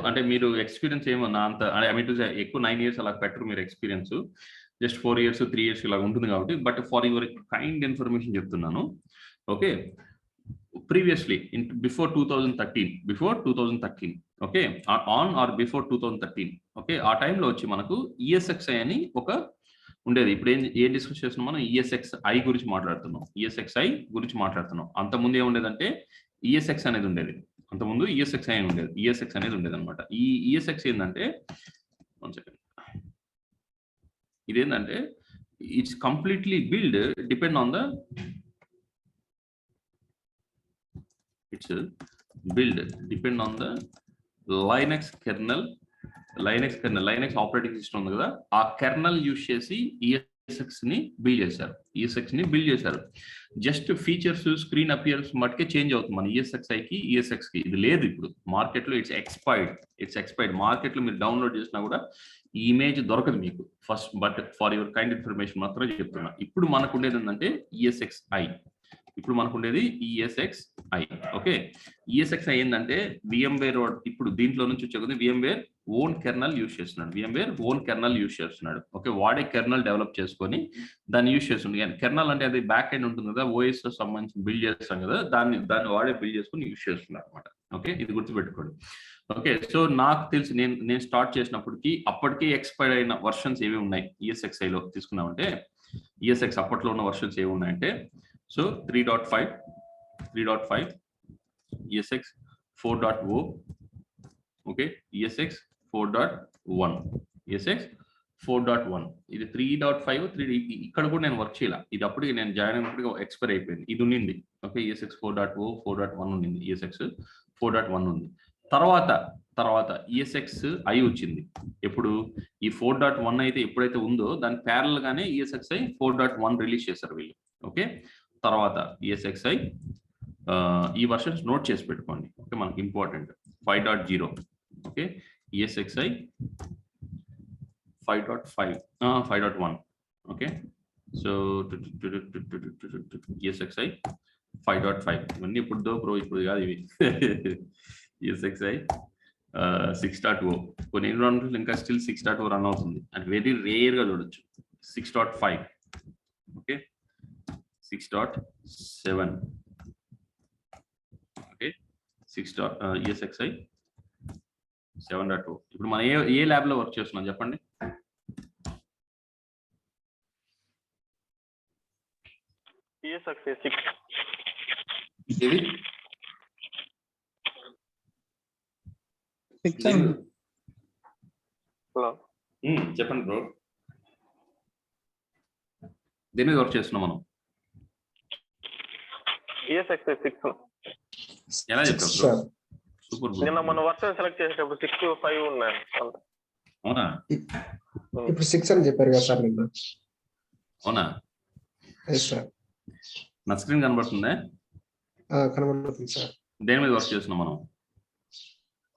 అంటే మీరు ఎక్స్పీరియన్స్ ఏమన్నా అంత ఐ మీన్ టు సే ఎక్కువ 9 years అలా పెట్టరు మీరు ఎక్స్పీరియన్స్, జస్ట్ 4 years 3 years ఇలా ఉంటుంది కాబట్టి. But for your kind information చెప్తున్నాను. Okay, previously before 2013, okay, on or before 2013, okay, ఆ టైంలో వచ్చి మనకు ESXi అని ఒక ఉండేది. ఇప్పుడు ఏం డిస్కస్ చేస్తున్నాం మనం? ESXi గురించి మాట్లాడుతున్నాం. అంతకుముందు ఏముండేదంటే ESX అనేది ఉండేది. అంతకుముందు ESXi ఉండేది. ESX అనేది ఉండేది అనమాట. ఈ ESX ఏంటంటే ఇదేంటంటే it's completely build depend on the it's build depend on the Linux kernel. Linux operating system ఉంది కదా, ఆ కెర్నల్ యూజ్ చేసి ESX ని బిల్డ్ చేశారు. జస్ట్ ఫీచర్స్, స్క్రీన్ అపియర్స్ మటుకే చేంజ్ అవుతుంది మన ESXi కి ESX కి. ఇది లేదు ఇప్పుడు మార్కెట్ లో. It's expired. మార్కెట్ లో మీరు డౌన్లోడ్ చేసినా కూడా ఈ ఇమేజ్ దొరకదు మీకు first. But for your kind information మాత్రమే చెప్తున్నా. ఇప్పుడు మనకు ఉండేది ఏంటంటే ESXi. ఓకే, ESXi ఏంటంటే VMware ఇప్పుడు దీంట్లో నుంచి వచ్చే కొద్ది VMware ఓన్ కెర్నల్ యూజ్ చేస్తున్నాడు. ఓకే, వాడే కెర్నల్ డెవలప్ చేసుకొని దాన్ని యూజ్ చేస్తుంది. కెర్నల్ అంటే అది బ్యాక్ ఎండ్ ఉంటుంది కదా, OS తో సంబంధించి బిల్డ్ చేస్తాం కదా, దాన్ని వాడే బిల్డ్ చేసుకొని యూజ్ చేస్తున్నారు అనమాట. ఓకే, ఇది గుర్తుపెట్టుకోండి. ఓకే, సో నాకు తెలిసి నేను స్టార్ట్ చేసినప్పటికీ అప్పటికే ఎక్స్పైర్ అయిన వర్షన్స్ ఏవి ఉన్నాయి ESXi లో తీసుకున్నామంటే, ESX అప్పట్లో ఉన్న వర్షన్స్ ఏవి ఉన్నాయంటే, సో 3.5 ESX 4.0, ఓకే, ESX 4.1, ఇది 3.5 ఇక్కడ కూడా నేను వర్క్ చేయాల. ఇది అప్పటికి నేను జాయిన్ అయినప్పటికీ ఎక్స్పైర్ అయిపోయింది. ఇది ఉన్నింది. ఓకే, ESX 4.0, 4.1 ఉన్నింది, ESX 4.1 ఉంది. తర్వాత ESXi వచ్చింది. ఎప్పుడు ఈ 4.1 అయితే ఎప్పుడైతే ఉందో దాని ప్యారల్ గానే ESXi 4.1 రిలీజ్ చేశారు వీళ్ళు. ఓకే, తర్వాత ESXi ఈ వర్షన్స్ నోట్ చేసి పెట్టుకోండి. ఓకే, మనకి important 5.0. Okay, ESXi 5.1. Okay, so ESXi 5.5 ఇవన్నీ ఇప్పుడు బ్రో, ఇప్పుడు కాదు ఇవి. ESXi 6.0. కొన్ని ఎన్విరాన్మెంట్ ఇంకా స్టిల్ 6.0 రన్ అవుతుంది. అది వెరీ రేర్ గా చూడొచ్చు. 6.5. ఓకే, 6.7. Okay, ESXi 7.0. ఇప్పుడు మనం ఏ ల్యాబ్ లో వర్క్ చేస్తున్నాం చెప్పండి? ESXi 6. ఇది 6 అండి. హలో, చెప్పండి బ్రో, దేని మీద వర్క్ చేస్తున్నాం మనం? ESXi 6. ఎలా చెప్తారు బ్రో? Super bro. నిన్న మన వర్షన్ సెలెక్ట్ చేసేటప్పుడు 6, 5 ఉన్నాయి. అవునా? ఇప్పుడు 6 అని చెప్పారు కదా సార్ నిన్న. అవునా? Yes sir. నా స్క్రీన్ కనబడుతుందా? కనబడుతుంది సార్. దేని మీద వర్క్ చేస్తున్నాం మనం?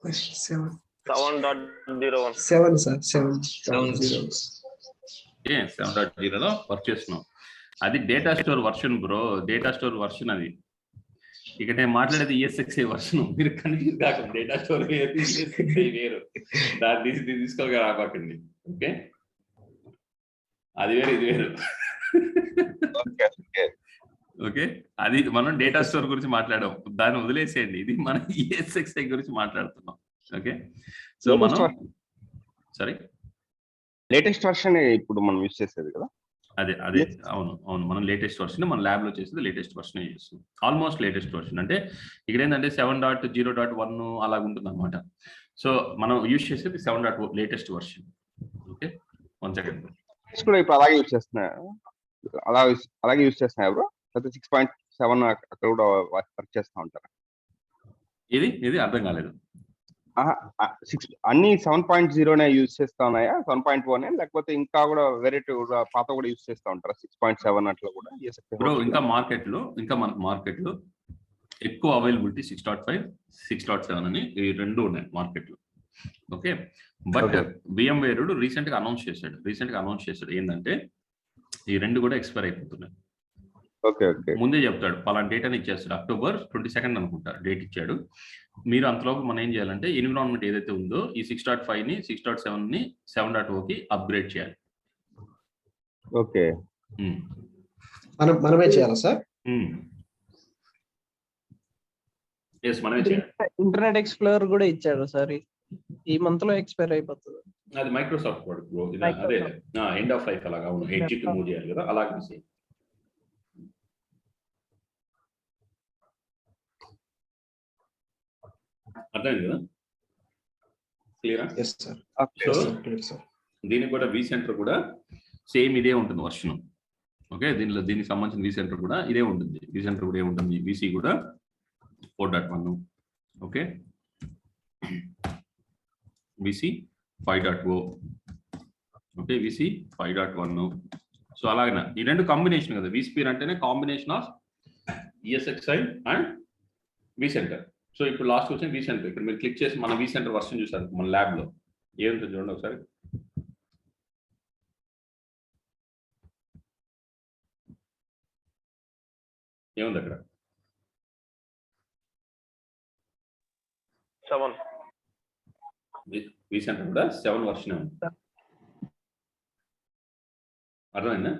7.01. 7 సార్. 7.0. 7.0 లో వర్క్ చేస్తున్నాం. అది data store version bro, data store version అది. ఇక నేను మాట్లాడేది ESXi వర్షన్. మీరు కన్ఫ్యూజ్ కాకండి, డేటా స్టోర్ వేరు, ESXi వేరు. దాన్ని తీసుకోగా రాకండి. ఓకే, అది వేరు, ఇది వేరు. ఓకే, అది మనం డేటా స్టోర్ గురించి మాట్లాడాం, దాన్ని వదిలేసేయండి. ఇది మనం ESXi గురించి మాట్లాడుతున్నాం. ఓకే, సో మనం సారీ లేటెస్ట్ వర్షన్ ఇప్పుడు మనం యూస్ చేసేది కదా. అదే అవును, మనం లేటెస్ట్ వర్షన్ మన ల్యాబ్ లో చేసేది లేటెస్ట్ వర్షన్ చేస్తాం. ఆల్మోస్ట్ లేటెస్ట్ వర్షన్ అంటే ఇక్కడ ఏంటంటే 7.0.1 అలాగ ఉంటుంది అనమాట. సో మనం యూజ్ చేసేది 7.0 లేటెస్ట్ వర్షన్. Okay, 1 second. కూడా ఇప్పుడు అలాగే యూజ్ చేస్తున్నాయి, అలాగే యూజ్ చేస్తున్నాయి బ్రో. 6.7 అక్కడ కూడా వర్క్ చేస్తూ ఉంటారు. ఇది అర్థం కాలేదు. అన్ని 7.0 యూజ్ చేస్తా ఉన్నాయా? 7.1 లేకపోతే ఇంకా కూడా వేరే పాత కూడా యూజ్ చేస్తూ ఉంటారా? 6.7 అట్లా కూడా బ్రో ఇంకా మనకు మార్కెట్ లో ఎక్కువ అవైలబిలిటీ 6.5, 6.7 అని ఈ రెండు ఉన్నాయి మార్కెట్ లో. ఓకే, బట్ VMware రీసెంట్ గా అనౌన్స్ చేశాడు ఏంటంటే ఈ రెండు కూడా ఎక్స్పైర్ అయిపోతున్నాయి. ముందే చెప్తాడు, పలానా డేట్ అని ఇచ్చేస్తాడు. October 22 అనుకుంటా డేట్ ఇచ్చాడు. మీరు అంతలోపు మనం ఏం చేయాలంటే ఎన్విరాన్మెంట్ ఏదైతే ఉందో ఈ 6.5 ని 6.7 ని 7.0 కి అప్గ్రేడ్ చేయాలి. ఓకే, మనమే చేయాలా సార్? yes మనమే చేయాలి. ఇంటర్నెట్ ఎక్స్ప్లోరర్ కూడా ఇచ్చాడు సార్, ఈ మంత్ లో ఎక్స్పైర్ అయిపోతుంది. అది మైక్రోసాఫ్ట్ వర్క్ బ్రో. అదే ఎండ్ ఆఫ్ లైఫ్ అలాగా అవును, ఎడ్జ్ కి మూవ్ చేయాలి కదా, అలాగే సేమ్. అర్థమైంది కదా? క్లియరా? Yes sir. సో దీనికి కూడా vCenter కూడా సేమ్ ఇదే ఉంటుంది వర్షన్. ఓకే, దీనికి సంబంధించిన vCenter కూడా ఇదే ఉంటుంది. vCenter కూడా ఏముంటుంది, VC కూడా 4.1, okay, VC 5.0, okay, VC 5.1. So అలాగే ఈ రెండు కాంబినేషన్ కదా, vSphere అంటేనే combination of ESXi and vCenter. So ఇప్పుడు లాస్ట్ వచ్చిన vCenter. ఇక్కడ మీరు క్లిక్ చేసి మన vCenter వర్షన్ చూసారు మన ల్యాబ్ లో ఏముంటుంది చూడండి ఒకసారి. ఏముంది అక్కడ? 7. vCenter కూడా 7 వర్షన్ ఉంది. అర్థమైందా?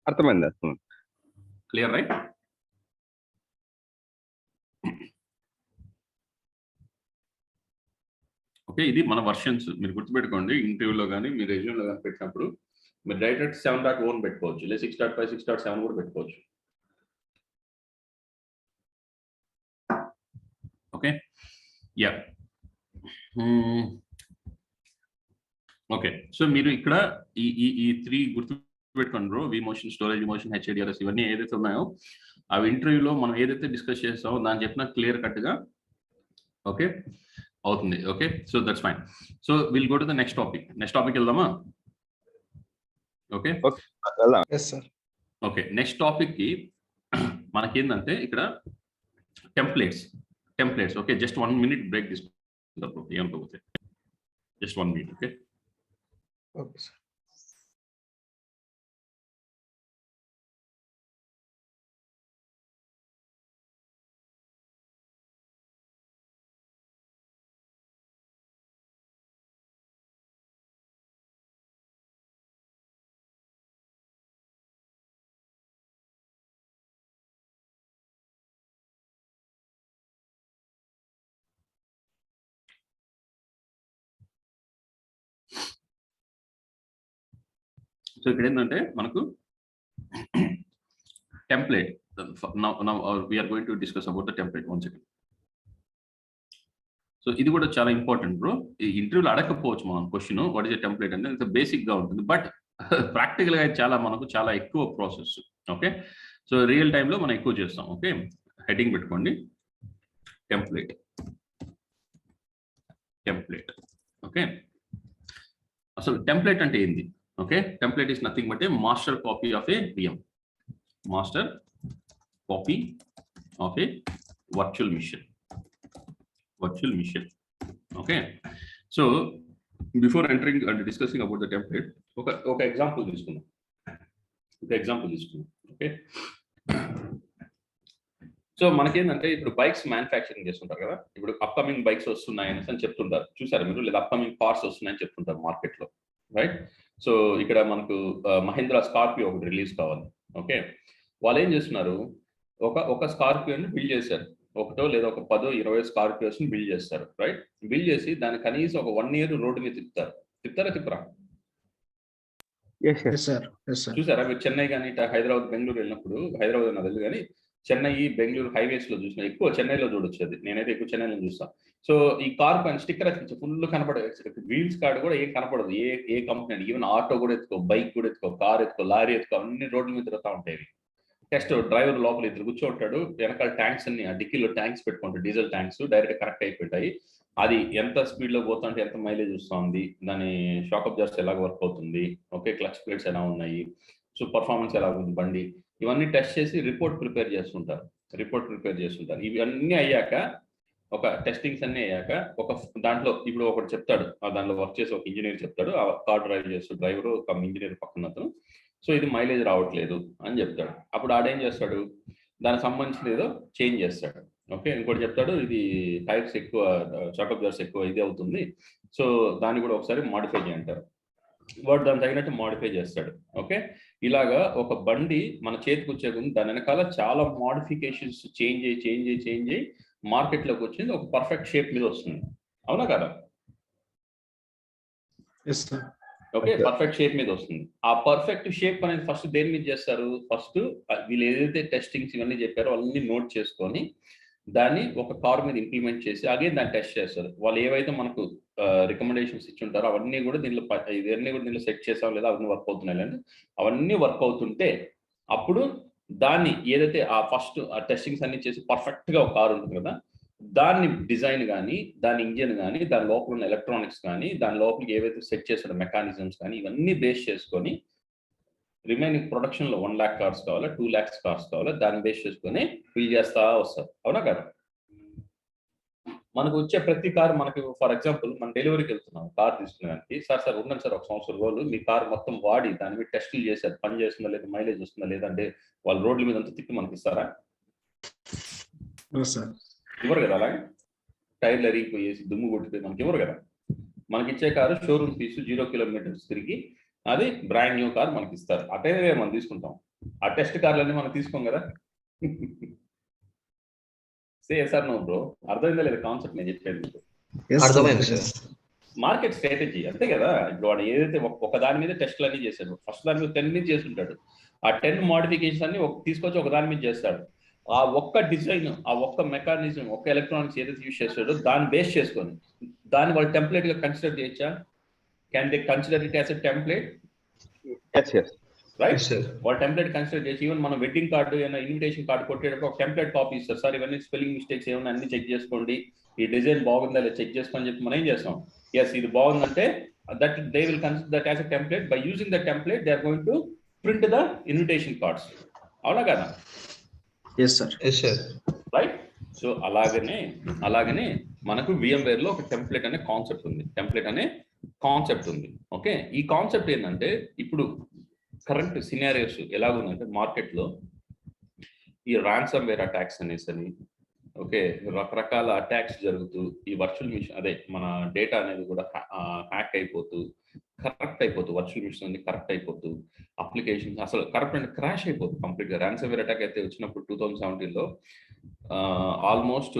అర్థమైంది. Clear right? ఓకే, ఇది మన వర్షన్స్. మీరు గుర్తుపెట్టుకోండి, ఇంటర్వ్యూలో కానీ మీరు రెజ్యూమ్లో కానీ పెట్టినప్పుడు మీరు డైరెక్ట్ 7.1 పెట్టుకోవచ్చు, లేదా 6.5, 6.7 కూడా పెట్టుకోవచ్చు. Okay, yeah, okay. సో మీరు ఇక్కడ ఈ 3 గుర్తు పెట్టుకోండి bro. vMotion, storage motion, HADRS, ఇవన్నీ ఏదైతే ఉన్నాయో అవి ఇంటర్వ్యూలో మనం ఏదైతే డిస్కస్ చేస్తామో దాన్ని చెప్పిన క్లియర్ కట్గా ఓకే అవుతుంది. Okay, so that's fine. So will go to the next topic. Next topic వెళ్దామా? Okay, yes sir. Okay, next topic కి మనకేందంటే ఇక్కడ templates. Okay, just 1 minute break తీసుకుంటాం. ఏమనుకోకపోతే just 1 minute. Okay, okay sir. So ఇక్కడ ఏంటంటే మనకు template. Now we are going to discuss about the template. 1 second. So ఇది కూడా చాలా ఇంపార్టెంట్ బ్రో. ఈ ఇంటర్వ్యూలో అడగకపోవచ్చు మనం question what is a template అంటే, ఇంత బేసిక్ గా ఉంటుంది, బట్ ప్రాక్టికల్ గా మనకు చాలా ఎక్కువ ప్రాసెస్. ఓకే, సో రియల్ టైంలో మనం ఎక్కువ చేస్తాం. ఓకే, హెడ్డింగ్ పెట్టుకోండి, టెంప్లెట్. ఓకే, అసలు టెంప్లెట్ అంటే ఏంది? Okay, template is nothing but a master copy of a VM, master copy of a virtual machine. Okay, so before entering and discussing about the template ఒక example తీసుకుందాం. Okay, so మనకేంటంటే ఇప్పుడు bikes manufacturing చేస్తుంటారు కదా, ఇప్పుడు upcoming bikes వస్తున్నాయని అని చెప్తుంటారు, చూసారు మీరు, లేదా అప్కమింగ్ కార్స్ వస్తున్నాయని చెప్తుంటారు మార్కెట్లో, రైట్? సో ఇక్కడ మనకు మహీంద్రా స్కార్పియో ఒకటి రిలీజ్ కావాలి. ఓకే, వాళ్ళు ఏం చేస్తున్నారు, ఒక స్కార్పియోని బిల్డ్ చేశారు. ఒకటో లేదా ఒక 10-20 స్కార్పియోస్ ని బిల్డ్ చేస్తారు, రైట్? బిల్డ్ చేసి దాన్ని కనీసం ఒక 1 year రోడ్డు మీద తిప్పుతారా? చూసారా మీరు? చెన్నై కానీ హైదరాబాద్, బెంగళూరు వెళ్ళినప్పుడు, హైదరాబాద్ నాకు తెలియదు కానీ చెన్నై, బెంగళూరు హైవేస్ లో చూసిన, ఎక్కువ చెన్నైలో చూడొచ్చు. అది నేనైతే ఎక్కువ చెన్నైలో చూస్తాను. సో ఈ కార్ పైన స్టిక్కర్ అతికించి ఫుల్ కనపడదు, వీల్స్ కార్డ్ కూడా ఏం కనపడదు. ఏ కంపెనీ, ఈవెన్ ఆటో కూడా ఎత్తుకో, బైక్ కూడా ఎత్తుకో, కార్ ఎత్తుకో, లారీ ఎత్తుకో, అన్ని రోడ్ల మీద తిరుగుతూ ఉంటాయి. టెస్ట్ డ్రైవర్ లోపల ఇద్దరు కూర్చోంటాడు, వెనకాల ట్యాంక్స్ అన్ని, ఆ డిక్కీలో ట్యాంక్స్ పెట్టుకుంటాడు, డీజిల్ ట్యాంక్స్ డైరెక్ట్ కనెక్ట్ అయిపోతాయి. అది ఎంత స్పీడ్ లో పోతుంటే ఎంత మైలేజ్ వస్తుంది, దాని షాక్ అబ్జర్వర్స్ ఎలా వర్క్ అవుతుంది, ఓకే, క్లచ్ ప్లేట్స్ ఎలా ఉన్నాయి, సో పర్ఫార్మెన్స్ ఎలా ఉంది బండి, ఇవన్నీ టెస్ట్ చేసి రిపోర్ట్ ప్రిపేర్ చేస్తుంటారు. ఇవన్నీ అయ్యాక, ఒక టెస్టింగ్స్ అన్ని అయ్యాక, ఒక దాంట్లో ఇప్పుడు ఒకటి చెప్తాడు, దాంట్లో వర్క్ చేసి ఒక ఇంజనీర్ చెప్తాడు, ఆ కార్ డ్రైవ్ చేస్తూ డ్రైవర్ ఒక ఇంజనీర్ పక్కన అతను, సో ఇది మైలేజ్ రావట్లేదు అని చెప్తాడు. అప్పుడు ఆడేం చేస్తాడు, దానికి సంబంధించిన ఏదో చేంజ్ చేస్తాడు. ఓకే, ఇంకోటి చెప్తాడు, ఇది టైర్స్ ఎక్కువ, షాక్ అబ్జర్వర్స్ ఎక్కువ ఇది అవుతుంది, సో దాన్ని కూడా ఒకసారి మాడిఫై చేయంటారు. వాడు దాని తగినట్టు మాడిఫై చేస్తాడు. ఓకే, ఇలాగా ఒక బండి మన చేతికి వచ్చే ముందు దాని వెనకాల చాలా మాడిఫికేషన్స్ చేంజ్ అయ్యి మార్కెట్లోకి వచ్చింది, ఒక పర్ఫెక్ట్ షేప్ మీద వస్తుంది. అవునా కదా? ఓకే, పర్ఫెక్ట్ షేప్ మీద వస్తుంది. ఆ పర్ఫెక్ట్ షేప్ అనేది ఫస్ట్ దేని మీద చేస్తారు? ఫస్ట్ వీళ్ళు ఏదైతే టెస్టింగ్స్ ఇవన్నీ చెప్పారో అన్ని నోట్ చేసుకొని దాన్ని ఒక కార్ మీద ఇంప్లిమెంట్ చేసి అగైన్ దాన్ని టెస్ట్ చేస్తారు. వాళ్ళు ఏవైతే మనకు రికమెండేషన్స్ ఇచ్చి ఉంటారో అవన్నీ కూడా దీనిలో సెట్ చేసాం లేదా అవన్నీ వర్క్ అవుతున్నాయి, అవన్నీ వర్క్ అవుతుంటే అప్పుడు దాన్ని ఏదైతే ఆ ఫస్ట్ ఆ టెస్టింగ్స్ అన్ని చేసి పర్ఫెక్ట్గా ఒక కారు ఉంటుంది కదా, దాన్ని డిజైన్ కానీ, దాని ఇంజిన్ కానీ, దాని లోపల ఉన్న ఎలక్ట్రానిక్స్ కానీ, దాని లోపలికి ఏవైతే సెట్ చేసిన మెకానిజమ్స్ కానీ ఇవన్నీ బేస్ చేసుకొని రిమైనింగ్ ప్రొడక్షన్లో 1 lakh కార్స్ కావాలా, 2 lakhs కార్స్ కావాలా, దాన్ని బేస్ చేసుకొని ఫిల్ చేస్తా వస్తారు. అవునా కదా? మనకు వచ్చే ప్రతి కారు మనకి ఫర్ ఎగ్జాంపుల్ మన డెలివరీకి వెళ్తున్నాం కార్ తీసుకునేదానికి, సార్ ఉండండి సార్ 1 సంవత్సరం రోజులు మీ కార్ మొత్తం వాడి దాని మీద టెస్టులు చేసి అది పని చేస్తుందా లేదా, మైలేజ్ వస్తుందా లేదంటే వాళ్ళు రోడ్ల మీద అంతా తిప్పి మనకి ఇస్తారా? ఇవ్వరు కదా. అలాగే టైర్లు అరిగిపోయేసి దుమ్ము కొట్టిపోయి మనకి ఇవ్వరు కదా. మనకి ఇచ్చే కారు షోరూమ్ ఫీజు 0 kilometers తిరిగి అది బ్రాండ్ న్యూ కార్ మనకి ఇస్తారు. అటే మనం తీసుకుంటాం. ఆ టెస్ట్ కార్లన్నీ మనం తీసుకోం కదా. సార్ నో బ్రో, అర్థమైందా లేదా కాన్సెప్ట్ నేను చెప్పేది? అర్థమైంది సార్. మార్కెట్ స్ట్రాటజీ అంతే కదా. ఇప్పుడు వాడు ఏదైతే ఒక దాని మీద టెస్ట్లు అన్ని చేశాడు, ఫస్ట్ దాని మీద 10 మీద చేసి ఉంటాడు. ఆ 10 మోడిఫికేషన్స్ అన్ని తీసుకొచ్చి ఒక దాని మీద చేస్తాడు. ఆ ఒక్క డిజైన్, ఆ ఒక్క మెకానిజం, ఒక్క ఎలక్ట్రానిక్స్ ఏదైతే యూజ్ చేస్తాడో దాన్ని బేస్ చేసుకొని దాన్ని వాళ్ళు టెంప్లెట్ గా కన్సిడర్ చేయొచ్చా? Can they consider it as a template? Right sir. వాళ్ళు టెంప్లెట్ కన్సిడర్ చేసి ఈవెన్ మనం వెడ్డింగ్ కార్డు ఏమైనా ఇన్విటేషన్ కార్డు కొట్టేటప్పుడు ఒక టెంప్లెట్ కాపీ ఇస్తారు. సార్ ఇవన్నీ స్పెల్లింగ్ మిస్టేక్స్ ఏమైనా అన్ని చెక్ చేసుకోండి, ఈ డిజైన్ బాగుందా లేదా చెక్ చేసుకొని చెప్పి మనం ఏం చేస్తాం? ఎస్ ఇది బాగుందంటే that they will consider that as a template. By using the template they are going to print the invitation cards. అవునా కదా? Yes sir. రైట్. సో అలాగనే మనకు VMware లో ఒక టెంప్లెట్ అనే కాన్సెప్ట్ ఉంది. ఓకే, ఈ కాన్సెప్ట్ ఏంటంటే ఇప్పుడు కరెంట్ సినారియోస్ ఎలాగుందంటే మార్కెట్లో ఈ రాన్సమ్ వేర్ అటాక్స్ అనేసి, ఓకే, రకరకాల అటాక్స్ జరుగుతూ ఈ వర్చువల్ మిషన్ అదే మన డేటా అనేది కూడా హ్యాక్ అయిపోతూ వర్చువల్ మిషన్ అనేది కరెక్ట్ అయిపోతూ అప్లికేషన్స్ అసలు కరెక్ట్ అంటే క్రాష్ అయిపోతుంది కంప్లీట్గా. రాన్సమ్ వేర్ అటాక్ అయితే వచ్చినప్పుడు 2017లో ఆల్మోస్ట్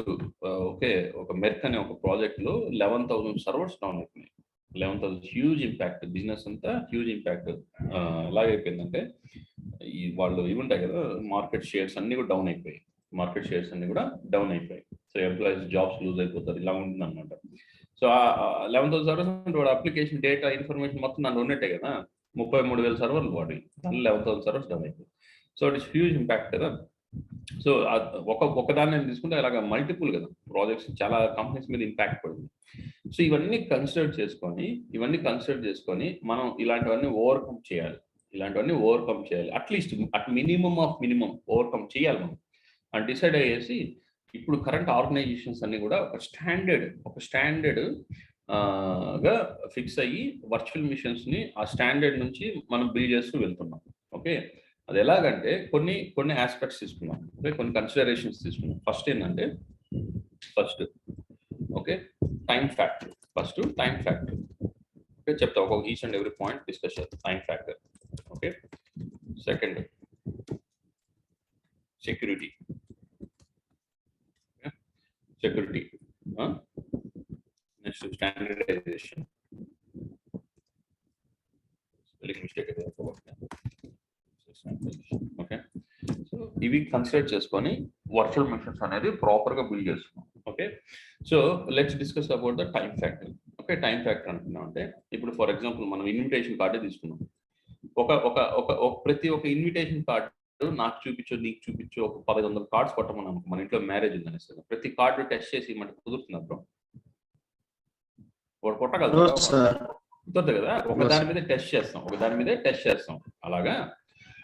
ఓకే ఒక మెర్క్ అనే ఒక ప్రాజెక్ట్లో 11,000 సర్వర్స్ డౌన్ అయిపోయినాయి. 11,000 హ్యూజ్ ఇంపాక్ట్, బిజినెస్ అంతా హ్యూజ్ ఇంపాక్ట్. ఎలాగైపోయిందంటే ఈ వాళ్ళు ఇవుంటాయి కదా మార్కెట్ షేర్స్ అన్ని కూడా డౌన్ అయిపోయాయి. సో ఎంప్లాయీస్ జాబ్స్ లూజ్ అయిపోతారు, ఇలా ఉంటుంది అనమాట. సో 11,000 సర్వర్స్ అంటే వాడు అప్లికేషన్ డేటా ఇన్ఫర్మేషన్ మొత్తం దాంట్లో ఉన్నట్టే కదా. 33,000 సర్వర్లు వాడి దాంట్లో 11,000 సర్వర్స్ డౌన్ అయిపోయి. So it is huge impact కదా. సో ఒకదాన్ని తీసుకుంటే అలాగా మల్టిపుల్ కదా ప్రాజెక్ట్స్, చాలా కంపెనీస్ మీద ఇంపాక్ట్ పడింది. సో ఇవన్నీ కన్సిడర్ చేసుకొని మనం ఇలాంటివన్నీ ఓవర్కమ్ చేయాలి. At least at minimum of minimum overcome చేయాలి మనం అని డిసైడ్ అయ్యేసి ఇప్పుడు కరెంట్ ఆర్గనైజేషన్స్ అన్ని కూడా ఒక స్టాండర్డ్ గా ఫిక్స్ అయ్యి వర్చువల్ మిషన్స్ ని ఆ స్టాండర్డ్ నుంచి మనం బిల్డ్ చేస్తూ వెళ్తున్నాం. ఓకే, అది ఎలాగంటే కొన్ని ఆస్పెక్ట్స్ తీసుకున్నాం, కొన్ని కన్సిడరేషన్స్ తీసుకున్నాం. ఫస్ట్ ఏంటంటే ఓకే టైం ఫ్యాక్టర్. ఓకే చెప్తా ఒక each and every point discuss చేద్దాం. Time factor. Okay, second security. Next standardization. Okay, so ఇవి కన్సిడర్ చేసుకొని వర్చువల్ మిషన్స్ అనేది ప్రాపర్ గా బిల్డ్ చేస్తున్నాం. Okay, so let's discuss about the time factor. Okay, time factor అంటున్నాం అంటే ఇప్పుడు ఫర్ ఎగ్జాంపుల్ మనం ఇన్విటేషన్ కార్డే తీసుకున్నాం. ప్రతి ఒక్క ఇన్విటేషన్ కార్డు నాకు చూపించు, నీకు చూపించు, ఒక 1,500 కార్డ్స్ కొట్టమన్నాం. మన ఇంట్లో మ్యారేజ్ ఉందని ప్రతి కార్డు టెస్ట్ చేసి మనకి కుదురుతుంది బ్రో? వాడు కొట్టగలదు కుదరదు కదా. ఒక దాని మీద టెస్ట్ చేస్తాం. అలాగా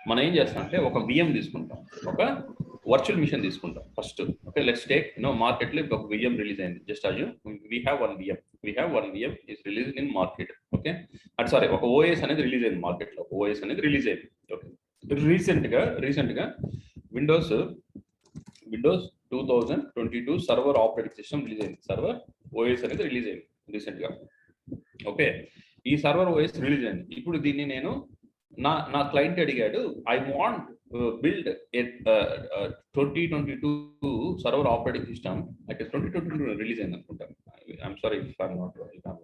మనం ఏం చేస్తాం అంటే ఒక VM తీసుకుంటాం, ఒక వర్చువల్ మిషన్ తీసుకుంటాం first. Okay, let's take market లో ఒక VM రిలీజ్ అయింది. Just as we have one VM is release in market. Okay, sorry ఒక OS అనేది రిలీజ్ అయింది మార్కెట్ లో. ఓకే, రీసెంట్ గా Windows 2022 server operating system release అయింది. సర్వర్ OS అనేది రిలీజ్ అయింది రీసెంట్ గా. ఓకే, ఈ సర్వర్ OS రిలీజ్ అయింది. ఇప్పుడు దీన్ని నేను నా క్లయింట్ అడిగాడు, I want build 2022 server operating system. అయితే 2022 రిలీజ్ అయింది అనుకుంటా. I'm sorry if I'm not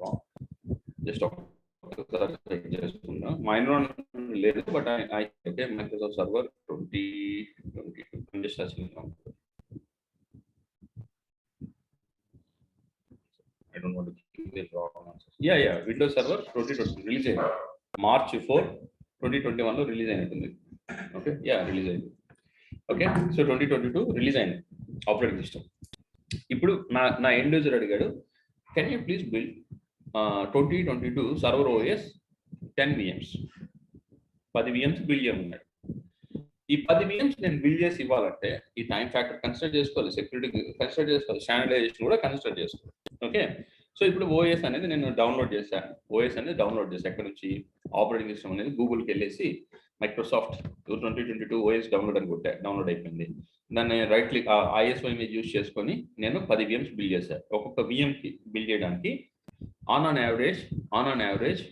wrong. Just minor లేదు, but okay Microsoft server 2022 just I don't want to give the wrong answers. Yeah. Windows Server 2020 release అయింది. March 4, 2021 లో release అయింది. Okay, release అయింది. Okay, so 2022 release అయింది operating system. ఇప్పుడు నా end user అడిగాడు, can you please build 2022 server OS 10 VMs, 10 VMs build చేయమన్నాడు. ఈ 10 VMs నేను బిల్డ్ చేసి ఇవ్వాలంటే ఈ టైం ఫ్యాక్టర్ కన్సిడర్ చేసుకోవాలి, సెక్యూరిటీ కన్సిడర్ చేసుకోవాలి, స్టాండర్డైజేషన్ కూడా కన్సిడర్ చేసుకోవాలి. ఓకే, సో ఇప్పుడు ఓఎస్ అనేది నేను డౌన్లోడ్ చేశాను. ఓఎస్ అనేది డౌన్లోడ్ చేశాను. ఎక్కడ నుంచి? ఆపరేటింగ్ సిస్టమ్ అనేది గూగుల్కి వెళ్ళేసి మైక్రోసాఫ్ట్ 2022 ఓఎస్ డౌన్లోడ్ అని కొట్టా, డౌన్లోడ్ అయిపోయింది. దాన్ని right click ISO image use చేసుకొని నేను 10 VMs బిల్డ్ చేశాను. ఒక్కొక్క VMకి బిల్డ్ చేయడానికి ఆన్ యావరేజ్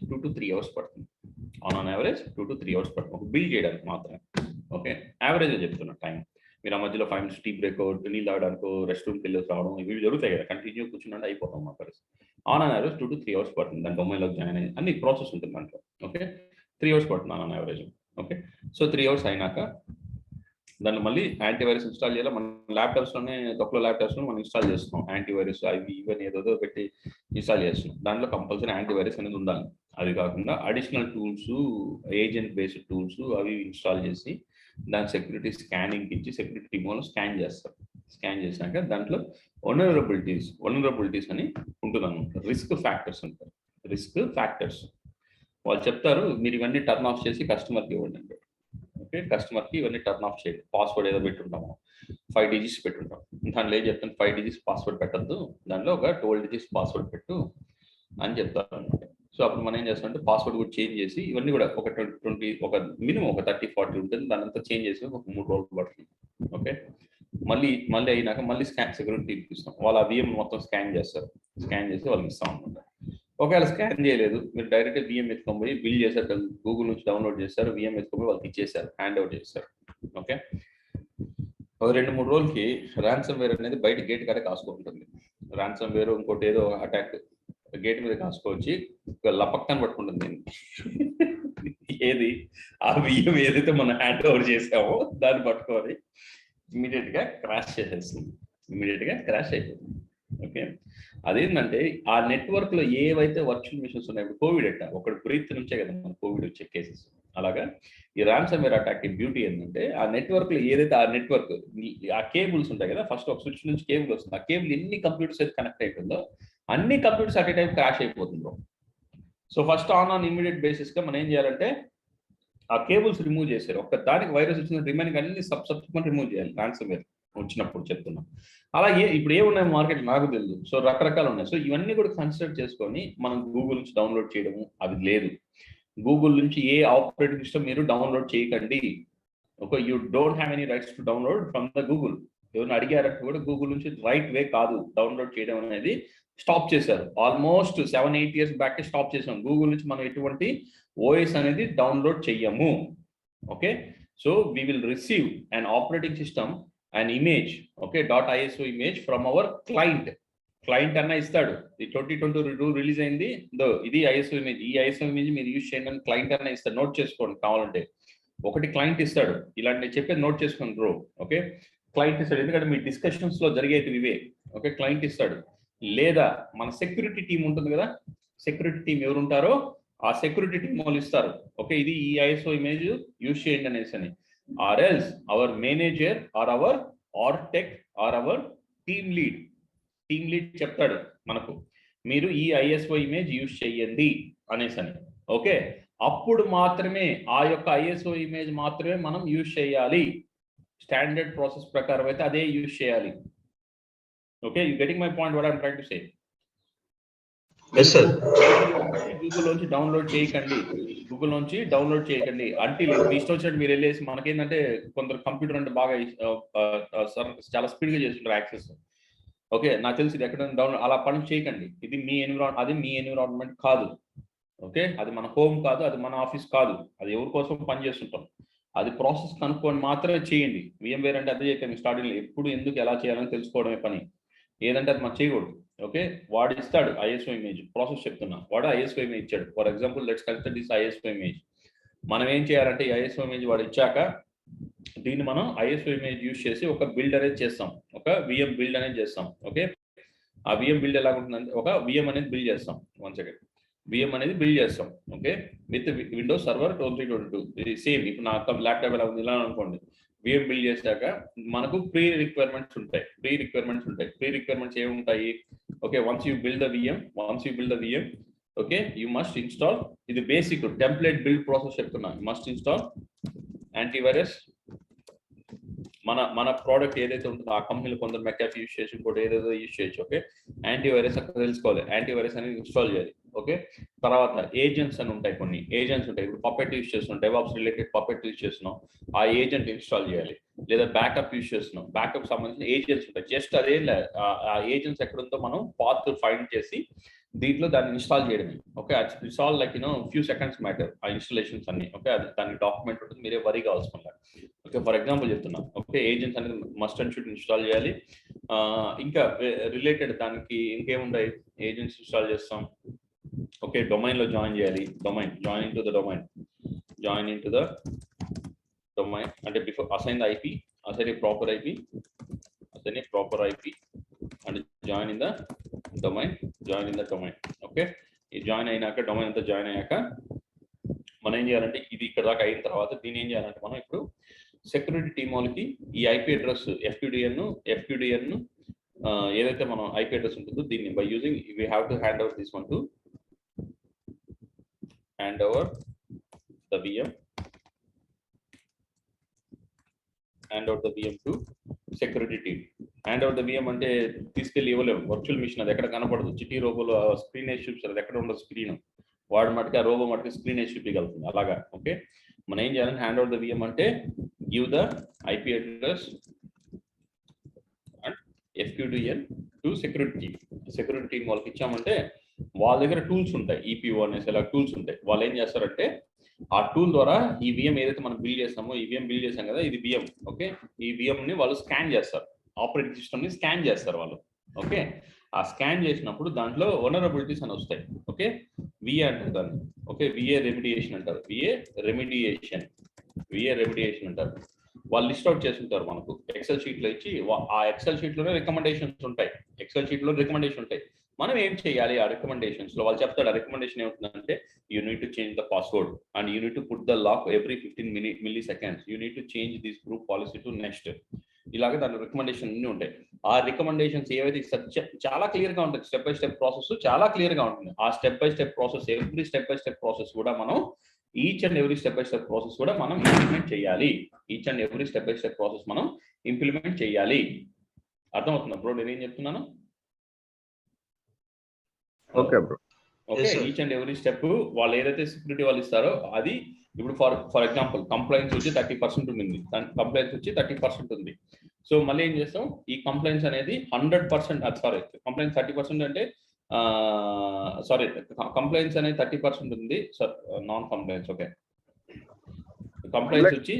2 to 3 hours పడుతుంది. ఆన్ యావరేజ్ 2 to 3 hours పడుతుంది ఒక బిల్డ్ చేయడానికి మాత్రమే. ఓకే, యావరేజ్గా చెప్తున్నా టైం. మీరు ఆ మధ్యలో 5 minutes టీ బ్రేక్, నీళ్ళు తాగడానికో, రెస్ట్ రూమ్కి వెళ్ళి రావడం, ఇవి జరుగుతాయి కదా, కంటిన్యూ కూర్చుంటే అయిపోతాం మా పరిస్థితి. ఆన్ యావరేజ్ 2 to 3 hours పడుతుంది. దాని డొమైన్లోకి జాయిన్ అయ్యి అన్ని ప్రాసెస్ ఉంటుంది దాంట్లో. ఓకే, 3 hours పడుతుంది on average. Okay, so 3 hours అయినాక దాన్ని మళ్ళీ యాంటీవైరస్ ఇన్స్టాల్ చేయాలి. మన ల్యాప్టాప్స్లోనే, తక్కువ ల్యాప్టాప్స్లో మనం ఇన్స్టాల్ చేస్తున్నాం యాంటీవైరస్, అవి ఇవన్నీ ఏదో పెట్టి ఇన్స్టాల్ చేస్తున్నాం. దాంట్లో కంపల్సరీ యాంటీవైరస్ అనేది ఉండాలి. అది కాకుండా additional tools, agent based tools అవి ఇన్స్టాల్ చేసి దాని సెక్యూరిటీ స్కానింగ్ ఇచ్చి సెక్యూరిటీ టీమ్ వాళ్ళు స్కాన్ చేస్తారు. స్కాన్ చేశాక దాంట్లో వల్నరబిలిటీస్ అని ఉంటుంది అన్నమాట. రిస్క్ ఫ్యాక్టర్స్ ఉంటాయి. రిస్క్ ఫ్యాక్టర్స్ వాళ్ళు చెప్తారు, మీరు ఇవన్నీ టర్న్ ఆఫ్ చేసి కస్టమర్కి ఇవ్వండి అంటే. ఓకే, కస్టమర్కి ఇవన్నీ టర్న్ ఆఫ్ చేయండి. పాస్వర్డ్ ఏదో పెట్టుంటాము, 5 digits పెట్టుంటాం. దాంట్లో ఏం చెప్తాను, 5 digits పాస్వర్డ్ పెట్టద్దు, దాంట్లో ఒక 12 digits పాస్వర్డ్ పెట్టు అని చెప్తారు అనమాట. సో అప్పుడు మనం ఏం చేస్తామంటే పాస్వర్డ్ కూడా చేంజ్ చేసి ఇవన్నీ కూడా ఒక 20 ఒక మినిమం ఒక 30-40 ఉంటుంది. దాని అంతా చేంజ్ చేసి ఒక 3 రోజులు పడుతుంది. ఓకే, మళ్ళీ అయినాక మళ్ళీ సెక్యూరిటీ టీమ్కి ఇస్తాం. వాళ్ళు ఆ VM మొత్తం స్కాన్ చేస్తారు. స్కాన్ చేసి వాళ్ళకి ఇస్తాం అనమాట. ఒకవేళ స్కాన్ చేయలేదు, మీరు డైరెక్ట్ VM ఎత్తుకొని పోయి బిల్ చేశారు, గూగుల్ నుంచి డౌన్లోడ్ చేశారు, VM ఎత్తుకొని వాళ్ళకి ఇచ్చేసారు, హ్యాండ్ అవుట్ చేస్తారు. ఓకే, ఒక 2-3 రోజులకి ర్యాన్సమ్ వేర్ అనేది బయట గేట్ కాడే కాసుకుంటుంది. ర్యాన్సమ్ వేర్ ఇంకోటి ఏదో అటాక్ గేట్ మీద కాసుకోవచ్చి లపక్కని పట్టుకుంటుంది. ఏది ఆ VM ఏదైతే మనం హ్యాండ్ ఓవర్ చేసామో దాన్ని పట్టుకొని ఇమీడియట్ గా క్రాష్ చేసేస్తుంది. అయిపోతుంది. ఓకే, అదేంటంటే ఆ నెట్వర్క్ లో ఏవైతే వర్చువల్ మిషన్స్ ఉన్నాయో, ఇప్పుడు కోవిడ్ అట్ట ఒకటి బ్రీత్ నుంచే కదా మన కోవిడ్ వచ్చే కేసెస్. అలాగా ఈ ర్యాన్సమ్ వేర్ అటాక్ బ్యూటీ ఏంటంటే ఆ నెట్వర్క్ లో ఏదైతే ఆ నెట్వర్క్ ఆ కేబుల్స్ ఉంటాయి కదా, ఫస్ట్ ఒక స్విచ్ నుంచి కేబుల్ వస్తుంది. ఆ కేబుల్ ఎన్ని కంప్యూటర్స్ అయితే కనెక్ట్ అయిపోతుందో అన్ని computers at a time crash అయిపోతుందో. So first on immediate basis గా మనం ఏం చేయాలంటే ఆ కేబుల్స్ రిమూవ్ చేశారు. ఒక్క దానికి వైరస్ వచ్చిన రిమైనింగ్ అన్ని సబ్సిక్వెంట్ రిమూవ్ చేయాలి ర్యాన్సమ్ వేర్ వచ్చినప్పుడు చెప్తున్నాం. అలాగే ఇప్పుడు ఏమున్నాయి మార్కెట్ నాకు తెలియదు. సో రకరకాలు ఉన్నాయి. సో ఇవన్నీ కూడా కన్సిడర్ చేసుకొని మనం గూగుల్ నుంచి డౌన్లోడ్ చేయడము అది లేదు. గూగుల్ నుంచి ఏ ఆపరేటింగ్ సిస్టమ్ మీరు డౌన్లోడ్ చేయకండి. Okay, you don't have any rights to download from the Google. ఎవరిని అడిగారంటే కూడా గూగుల్ నుంచి రైట్ వే కాదు డౌన్లోడ్ చేయడం అనేది. స్టాప్ చేశారు. ఆల్మోస్ట్ 7-8 years బ్యాక్ స్టాప్ చేసాం. గూగుల్ నుంచి మనం ఎటువంటి ఓఎస్ అనేది డౌన్లోడ్ చెయ్యము. Okay, so we will receive an operating system an image, okay, .iso image from our client అన్న ఇస్తాడు. ఈ 2022 రిలీజ్ అయింది, ఇది ISO ఇమేజ్, ఈ ISO ఇమేజ్ మీరు యూజ్ చేయండి అని క్లయింట్ అన్న ఇస్తాడు. నోట్ చేసుకోండి కావాలంటే. ఒకటి క్లయింట్ ఇస్తాడు, ఇలాంటి చెప్పేది నోట్ చేసుకోండి బ్రో. ఓకే, క్లయింట్ ఇస్తాడు, ఎందుకంటే మీ డిస్కషన్స్ లో జరిగేవి ఇవే. ఓకే, క్లయింట్ ఇస్తాడు. లేదా మన సెక్యూరిటీ టీం ఉంటుంది కదా, సెక్యూరిటీ టీం ఎవరు ఉంటారో ఆ సెక్యూరిటీ టీం వాళ్ళు ఇస్తారు. ఓకే, ఇది ఈ ISO ఇమేజ్ యూజ్ చేయండి అనేసి అని. or else our manager or our architect or our team lead చెప్తాడు మనకు, మీరు ఈ ISO ఇమేజ్ యూజ్ చేయండి అనేసని. ఓకే, అప్పుడు మాత్రమే ఆ యొక్క ISO ఇమేజ్ మాత్రమే మనం యూజ్ చేయాలి. స్టాండర్డ్ ప్రాసెస్ ప్రకారం అయితే అదే యూజ్ చేయాలి. Okay, you getting my point what I am trying to say? Google నుంచి డౌన్లోడ్ చేయకండి అంటే ఇష్టం వచ్చినట్టు మీరు వెళ్ళేసి. మనకేంటంటే కొందరు కంప్యూటర్ అంటే బాగా చాలా స్పీడ్గా చేస్తుంటారు యాక్సెస్. ఓకే, నాకు తెలిసి ఇది ఎక్కడ డౌన్లోడ్ అలా పని చేయకండి. ఇది మీ ఎన్విరాన్మెంట్ కాదు. ఓకే, అది మన హోమ్ కాదు, అది మన ఆఫీస్ కాదు, అది ఎవరి కోసం పని చేస్తుంటాం. అది ప్రాసెస్ కనుక్కొని మాత్రమే చేయండి. VMware అంటే అదే చెప్పాను స్టార్టింగ్, ఎప్పుడు ఎందుకు ఎలా చేయాలని తెలుసుకోవడమే పని. ఏదంటే అది మనం చేయకూడదు. ఓకే, వాడు ఇస్తాడు ISO ఇమేజ్, ప్రాసెస్ చెప్తున్నా, వాడు ISO ఇమేజ్ ఇచ్చాడు. For example let's consider this ISO image. మనం ఏం చేయాలంటే ఈ ISO ఇమేజ్ వాడు ఇచ్చాక దీన్ని మనం ISO ఇమేజ్ యూజ్ చేసి ఒక బిల్డ్ అనేది చేస్తాం, ఒక VM బిల్డ్ అనేది చేస్తాం. ఓకే, ఆ VM బిల్డ్ ఎలా ఉంటుందంటే ఒక VM అనేది బిల్డ్ చేస్తాం. వన్ సెకండ్, VM అనేది బిల్డ్ చేస్తాం. Okay, with Windows server 2022. ఇది సేమ్. ఇప్పుడు నా ల్యాప్టాప్ ఎలా ఉంది ఇలా అనుకోండి, విఎం బిల్డ్ చేశాక మనకు ప్రీ రిక్వైర్మెంట్స్ ఉంటాయి. ప్రీ రిక్వైర్మెంట్స్ ఏముంటాయి? Okay, once you build the VM, okay, you must install, ఇది బేసిక్ టెంప్లెట్ బిల్డ్ ప్రాసెస్ చెప్తున్నా. Must install antivirus. మన ప్రోడక్ట్ ఏదైతే ఉంటుందో ఆ కంపెనీలో కొందరు మెకాఫ్ యూజ్ చేసి ఇంకోటి ఏదైతే యూజ్ చేయొచ్చు. ఓకే, యాంటీవైరస్ అక్కడ తెలుసుకోవాలి, యాంటీవైరస్ అనేది ఇన్స్టాల్ చేయాలి. ఓకే, తర్వాత ఏజెంట్స్ అని ఉంటాయి, కొన్ని ఏజెంట్స్ ఉంటాయి. ఇప్పుడు పపెట్ యూజ్ చేస్తున్నాం, డెవాప్స్ రిలేటెడ్ పపెట్ యూజ్ చేస్తున్నాం, ఆ ఏజెంట్ ఇన్స్టాల్ చేయాలి. లేదా బ్యాకప్ యూజ్ చేస్తున్నాం, బ్యాకప్ సంబంధించిన ఏజెంట్స్ ఉంటాయి. జస్ట్ అదే ఆ ఏజెంట్స్ ఎక్కడుందో మనం పాత్ ఫైండ్ చేసి దీంట్లో దాన్ని ఇన్స్టాల్ చేయడమే. Okay, it's all like few seconds matter ఆ ఇన్స్టాలేషన్స్ అన్ని. ఓకే, అది దానికి డాక్యుమెంట్ ఉంటుంది, మీరే వరీ కావాల్సిన. ఓకే, ఫర్ ఎగ్జాంపుల్ చెప్తున్నా. ఓకే, ఏజెంట్స్ అనేది మస్ట్ అండ్ షుడ్ ఇన్స్టాల్ చేయాలి. ఇంకా రిలేటెడ్ దానికి ఇంకేముంటాయి? ఏజెంట్స్ ఇన్స్టాల్ చేస్తాం. ఓకే, డొమైన్ లో జాయిన్ చేయాలి. Join in to the domain అంటే before assign the IP, assign a proper IP and join in the domain. Okay, ఈ జాయిన్ అయినాక డొమైన్ అంతా జాయిన్ అయ్యాక మనం ఏం చేయాలంటే, ఇది ఇక్కడ దాకా అయిన తర్వాత దీన్ని ఏం చేయాలంటే మనం ఇప్పుడు సెక్యూరిటీ టీమ్ వాళ్ళకి ఈ ఐపీ అడ్రస్ FQDN ఏదైతే మనం ఐపీ అడ్రస్ ఉంటుందో దీన్ని by using we have to hand over this one to the VM to security team. Hand over the VM అంటే తీసుకెళ్ళి ఇవ్వలేము. వర్చువల్ మిషన్ అది ఎక్కడ కనపడదు. చిటీ రోబోలో స్క్రీన్ వేసి చూపిస్తారు, అది ఎక్కడ ఉండదు స్క్రీన్. వాడు మటుకు ఆ రోబో మటుకు స్క్రీన్ వేసి చూపించగలుగుతుంది. అలాగా. ఓకే, మనం ఏం చేయాలంటే హ్యాండ్ ఓవర్ ద VM అంటే give the IP address and FQDN to security team వాళ్ళకి ఇచ్చామంటే వాళ్ళ దగ్గర టూల్స్ ఉంటాయి. EPO అనేసి ఇలా టూల్స్ ఉంటాయి. వాళ్ళు ఏం చేస్తారంటే ఆ టూల్ ద్వారా ఈ VM ఏదైతే మనం బిల్డ్ చేస్తామో, ఈ VM బిల్డ్ చేసాం కదా, ఇది VM. ఓకే, ఈ VM ని వాళ్ళు స్కాన్ చేస్తారు, ఆపరేటింగ్ సిస్టమ్ ని స్కాన్ చేస్తారు వాళ్ళు. ఓకే, ఆ స్కాన్ చేసినప్పుడు దాంట్లో వనరబిలిటీస్ అని వస్తాయి. ఓకే, VA అంటారు దాన్ని. ఓకే, VA రెమిడియేషన్ అంటారు. వాళ్ళు లిస్ట్ అవుట్ చేస్తుంటారు మనకు ఎక్సెల్ షీట్ లో ఇచ్చి. ఆ ఎక్సెల్ షీట్ లోనే రికమెండేషన్స్ ఉంటాయి. మనం ఏం చేయాలి? ఆ రికమెండేషన్స్ లో వాళ్ళు చెప్తాడు. ఆ రికమెండేషన్ ఏమవుతుందంటే, you need to change the password and you need to put the lock every 15 milliseconds. You need to change this group policy to next. ఇలాగే దాని రికమెండేషన్ అన్ని ఉంటాయి. ఆ రికమెండేషన్స్ ఏవైతే చాలా క్లియర్ గా ఉంటుంది. స్టెప్ బై స్టెప్ ప్రాసెస్ చాలా క్లియర్ గా ఉంటుంది. ఆ step by step process, every step by step process కూడా మనం ఇంప్లిమెంట్ చేయాలి. అర్థమవుతుందా బ్రో నేనేం చెప్తున్నాను? Okay bro. Okay, each and every step వాళ్ళు ఏదైతే సెక్యూరిటీ వాళ్ళు ఇస్తారో అది. ఇప్పుడు ఫర్ ఎగ్జాంపుల్ కంప్లైంట్స్ వచ్చి 30% ఉంది, కంప్లైంట్స్ వచ్చి 30% ఉంది. సో మళ్ళీ ఏం చేస్తాం? ఈ కంప్లైంట్స్ అనేది 100%, కంప్లైంట్స్ 30% అంటే కంప్లైంట్స్ అనేది 30% ఉంది. Non complaints. ఓకే, కంప్లైంట్స్ వచ్చి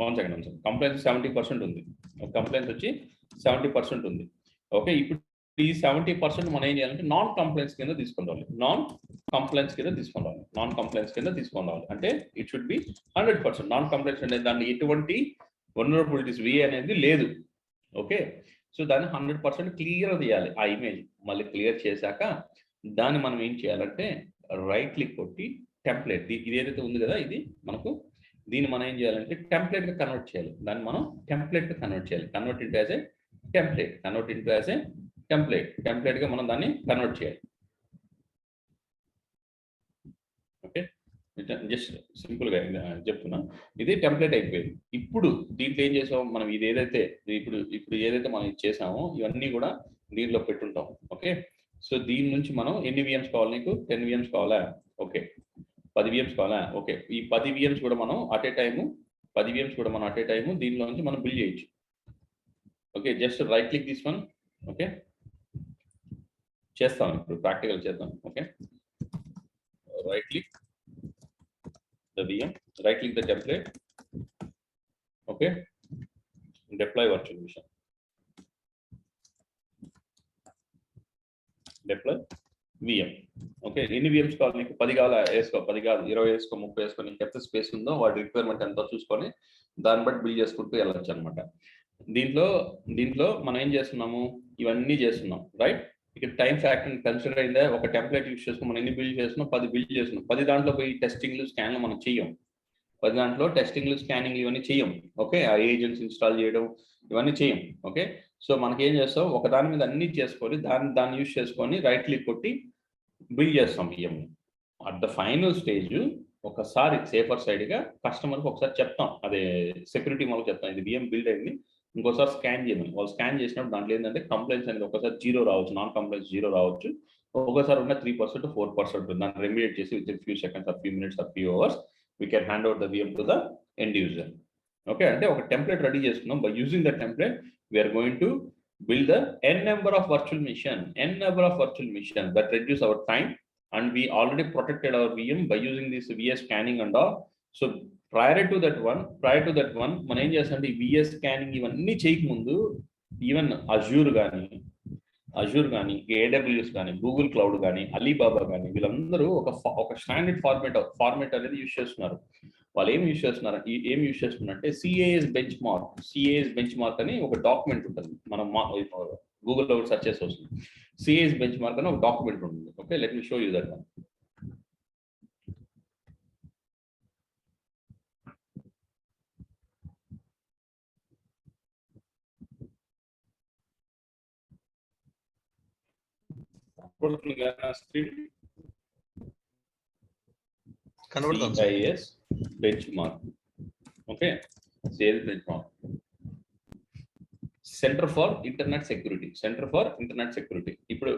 వన్ సెకండ్ కంప్లైంట్స్ 70% ఉంది. కంప్లైంట్స్ వచ్చి 70% ఉంది. ఓకే, ఇప్పుడు ఈ 70% మనం ఏం చేయాలంటే నాన్ కంప్లైంట్స్ కింద తీసుకొని రావాలి. నాన్ కంప్లైంట్స్ కింద తీసుకొని రావాలి అంటే it should be 100%. Non complaints అనేది దాన్ని ఎటువంటి వల్నరబిలిటీస్ VA అనేది లేదు. ఓకే, సో దాన్ని 100% క్లియర్ చేయాలి. ఆ ఇమేజ్ మళ్ళీ క్లియర్ చేశాక దాన్ని మనం ఏం చేయాలంటే రైట్ క్లిక్ కొట్టి టెంప్లెట్, ఇది ఏదైతే ఉంది కదా, ఇది మనకు దీన్ని మనం ఏం చేయాలంటే టెంప్లెట్ గా కన్వర్ట్ చేయాలి. దాన్ని మనం టెంప్లెట్ గా కన్వర్ట్ చేయాలి. Convert into as a template గా మనం దాన్ని కన్వర్ట్ చేయాలి. ఓకే, జస్ట్ సింపుల్ గా చెప్తున్నా. ఇది టెంప్లెట్ అయిపోయింది. ఇప్పుడు దీంట్లో ఏం చేసాం మనం? ఇది ఏదైతే ఇప్పుడు ఏదైతే మనం చేసామో ఇవన్నీ కూడా దీంట్లో పెట్టుంటాం. ఓకే, సో దీని నుంచి మనం ఎన్ని VMs కావాలి? నీకు 10 VMs కావాలా? ఓకే, 10 VMs కావాలా? ఓకే, ఈ 10 VMs కూడా మనం అట్ ఏ టైము దీనిలో నుంచి మనం బిల్డ్ చేయొచ్చు. Okay, just right click this one. Okay, చేస్తాం ఇప్పుడు ప్రాక్టికల్ చేద్దాం. Okay, right click the VM, right click the template. Okay, deploy virtual machine, deploy VM. Okay, ఎన్ని VMs కావాలి నీకు? 10 కావాలా? వేసుకో. 10 కాదు, 20 వేసుకో, 30 వేసుకో. నీకు ఎంత స్పేస్ ఉందో వాటి రిక్వైర్మెంట్ ఎంతో చూసుకొని దాన్ని బట్టి బిల్డ్ చేసుకుంటూ వెళ్ళొచ్చు అనమాట. దీంట్లో మనం ఏం చేస్తున్నాము? ఇవన్నీ చేస్తున్నాం, రైట్? ఇక్కడ టైం ఫ్యాక్టర్ కన్సిడర్ అయిందా? ఒక టెంప్లెట్ యూస్ చేసుకుని మనం ఎన్ని బిల్డ్ చేస్తున్నాం? 10 బిల్డ్ చేస్తున్నాం. 10 దాంట్లో పోయి టెస్టింగ్లు, స్కాన్లు మనం చెయ్యం. ప్రతి దాంట్లో టెస్టింగ్లు స్కానింగ్లు ఇవన్నీ చేయం. ఓకే, ఆ ఏజెంట్స్ ఇన్స్టాల్ చేయడం ఇవన్నీ చేయం. ఓకే, సో మనకి ఏం చేస్తాం, ఒక దాని మీద అన్ని చేసుకొని దాన్ని యూజ్ చేసుకొని రైట్ క్లిక్ కొట్టి బిల్డ్ చేస్తాం VM. At the final stage ఒకసారి సేఫర్ సైడ్గా కస్టమర్కి ఒకసారి చెప్తాం, అదే సెక్యూరిటీ వాళ్ళకి చెప్తాం ఇది విఎం బిల్డ్ అయింది, ఇంకోసారి స్కాన్ చేయమని. వాళ్ళు స్కాన్ చేసినప్పుడు దాంట్లో ఏంటంటే కంప్లైంట్స్ అనేది ఒకసారి 0 రావచ్చు, నాన్ కంప్లైంట్స్ 0 రావచ్చు, ఒకసారి ఉన్న 3% 4% దాన్ని రెమిడియేట్ చేసి within few seconds or few minutes or few hours we can hand over the VM to the end user. Okay, అంటే ఒక టెంప్లెట్ రెడీ చేసుకున్నాం. By using the template we're going to build the n number of virtual machine that reduce our time, and we already protected our VM by using this VS scanning and all. So prior to that one మనం ఏం చేస్తామంటే ఈ VS scanning ఇవన్నీ చేయక ముందు even Azure కానీ AWS కానీ Google cloud కానీ అలీబాబా కానీ వీళ్ళందరూ ఒక స్టాండర్డ్ ఫార్మేట్ అనేది యూజ్ చేస్తున్నారు. వాళ్ళు ఏం యూజ్ చేస్తున్నారంటే సిఏఎస్ బెంచ్ మార్క్ అని ఒక డాక్యుమెంట్ ఉంటుంది. మనం గూగుల్లో సెర్చ్ చేసి వస్తుంది. సిఏఎస్ బెంచ్ మార్క్ అని ఒక డాక్యుమెంట్ ఉంటుంది. Okay, let me show you that one. కనబడుతుంది CIS benchmark. Okay, CIS benchmark, centre for internet security. ఇప్పుడు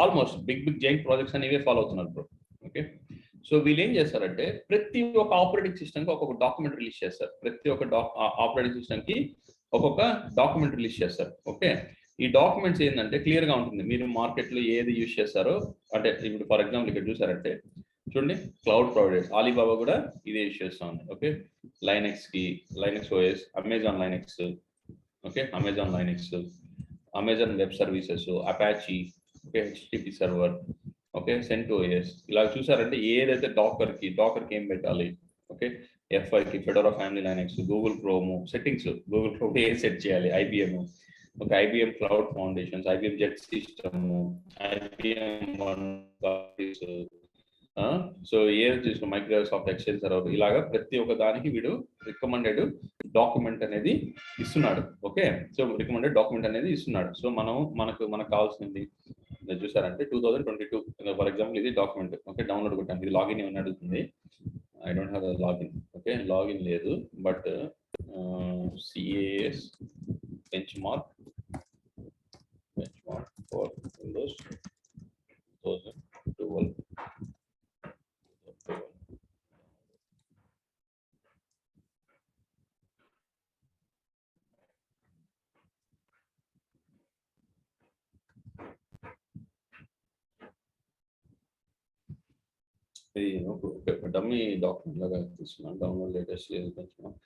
ఆల్మోస్ట్ బిగ్ జైంట్ ప్రాజెక్ట్స్ అనేవి ఫాలో అవుతున్నారు బ్రో. ఓకే, సో వీళ్ళు ఏం చేస్తారంటే ప్రతి ఒక్క ఆపరేటింగ్ సిస్టమ్కి ఒక్కొక్క డాక్యుమెంట్ రిలీజ్ చేస్తారు. ప్రతి ఒక్క ఆపరేటింగ్ సిస్టమ్కి ఒక్కొక్క డాక్యుమెంట్ రిలీజ్ చేస్తారు. ఓకే, ఈ డాక్యుమెంట్స్ ఏంటంటే క్లియర్గా ఉంటుంది. మీరు మార్కెట్లో ఏది యూజ్ చేస్తారో, అంటే ఇప్పుడు ఫర్ ఎగ్జాంపుల్ ఇక్కడ చూసారంటే చూడండి, క్లౌడ్ ప్రొవైడర్స్ ఆలీబాబా కూడా ఇదే యూజ్ చేస్తా ఉంది. Okay, Linux OS, Amazon Linux, okay, Amazon web services, Apache, okay, HTTP server, okay, CentOS. ఇలా చూసారంటే ఏదైతే డాకర్కి ఏం పెట్టాలి, ఓకే, F5కి Fedora family Linux, Google Chrome settings, Google Chrome ఏ సెట్ చేయాలి, IBM, okay, IBM cloud foundations, IBM Z system, IBM so ఏది చూసిన మైక్రోసాఫ్ట్ ఎక్సెల్ సర్వర్, ఇలాగా ప్రతి ఒక్క దానికి వీడు రికమెండెడ్ డాక్యుమెంట్ అనేది ఇస్తున్నాడు. ఓకే, సో రికమెండెడ్ డాక్యుమెంట్ అనేది ఇస్తున్నాడు. సో మనకు కావాల్సింది చూసారంటే 2022 ఫర్ ఎగ్జాంపుల్ ఇది డాక్యుమెంట్. ఓకే, డౌన్లోడ్ కొట్టాను. ఇది లాగిన్ ఏమని అడుగుతుంది. I don't have login. Okay, login లేదు, but CAS benchmark for Windows 2012. ఇది ఒక డమ్మీ డాక్యుమెంట్ లాగా తీసుకున్నాను. Download latest benchmark.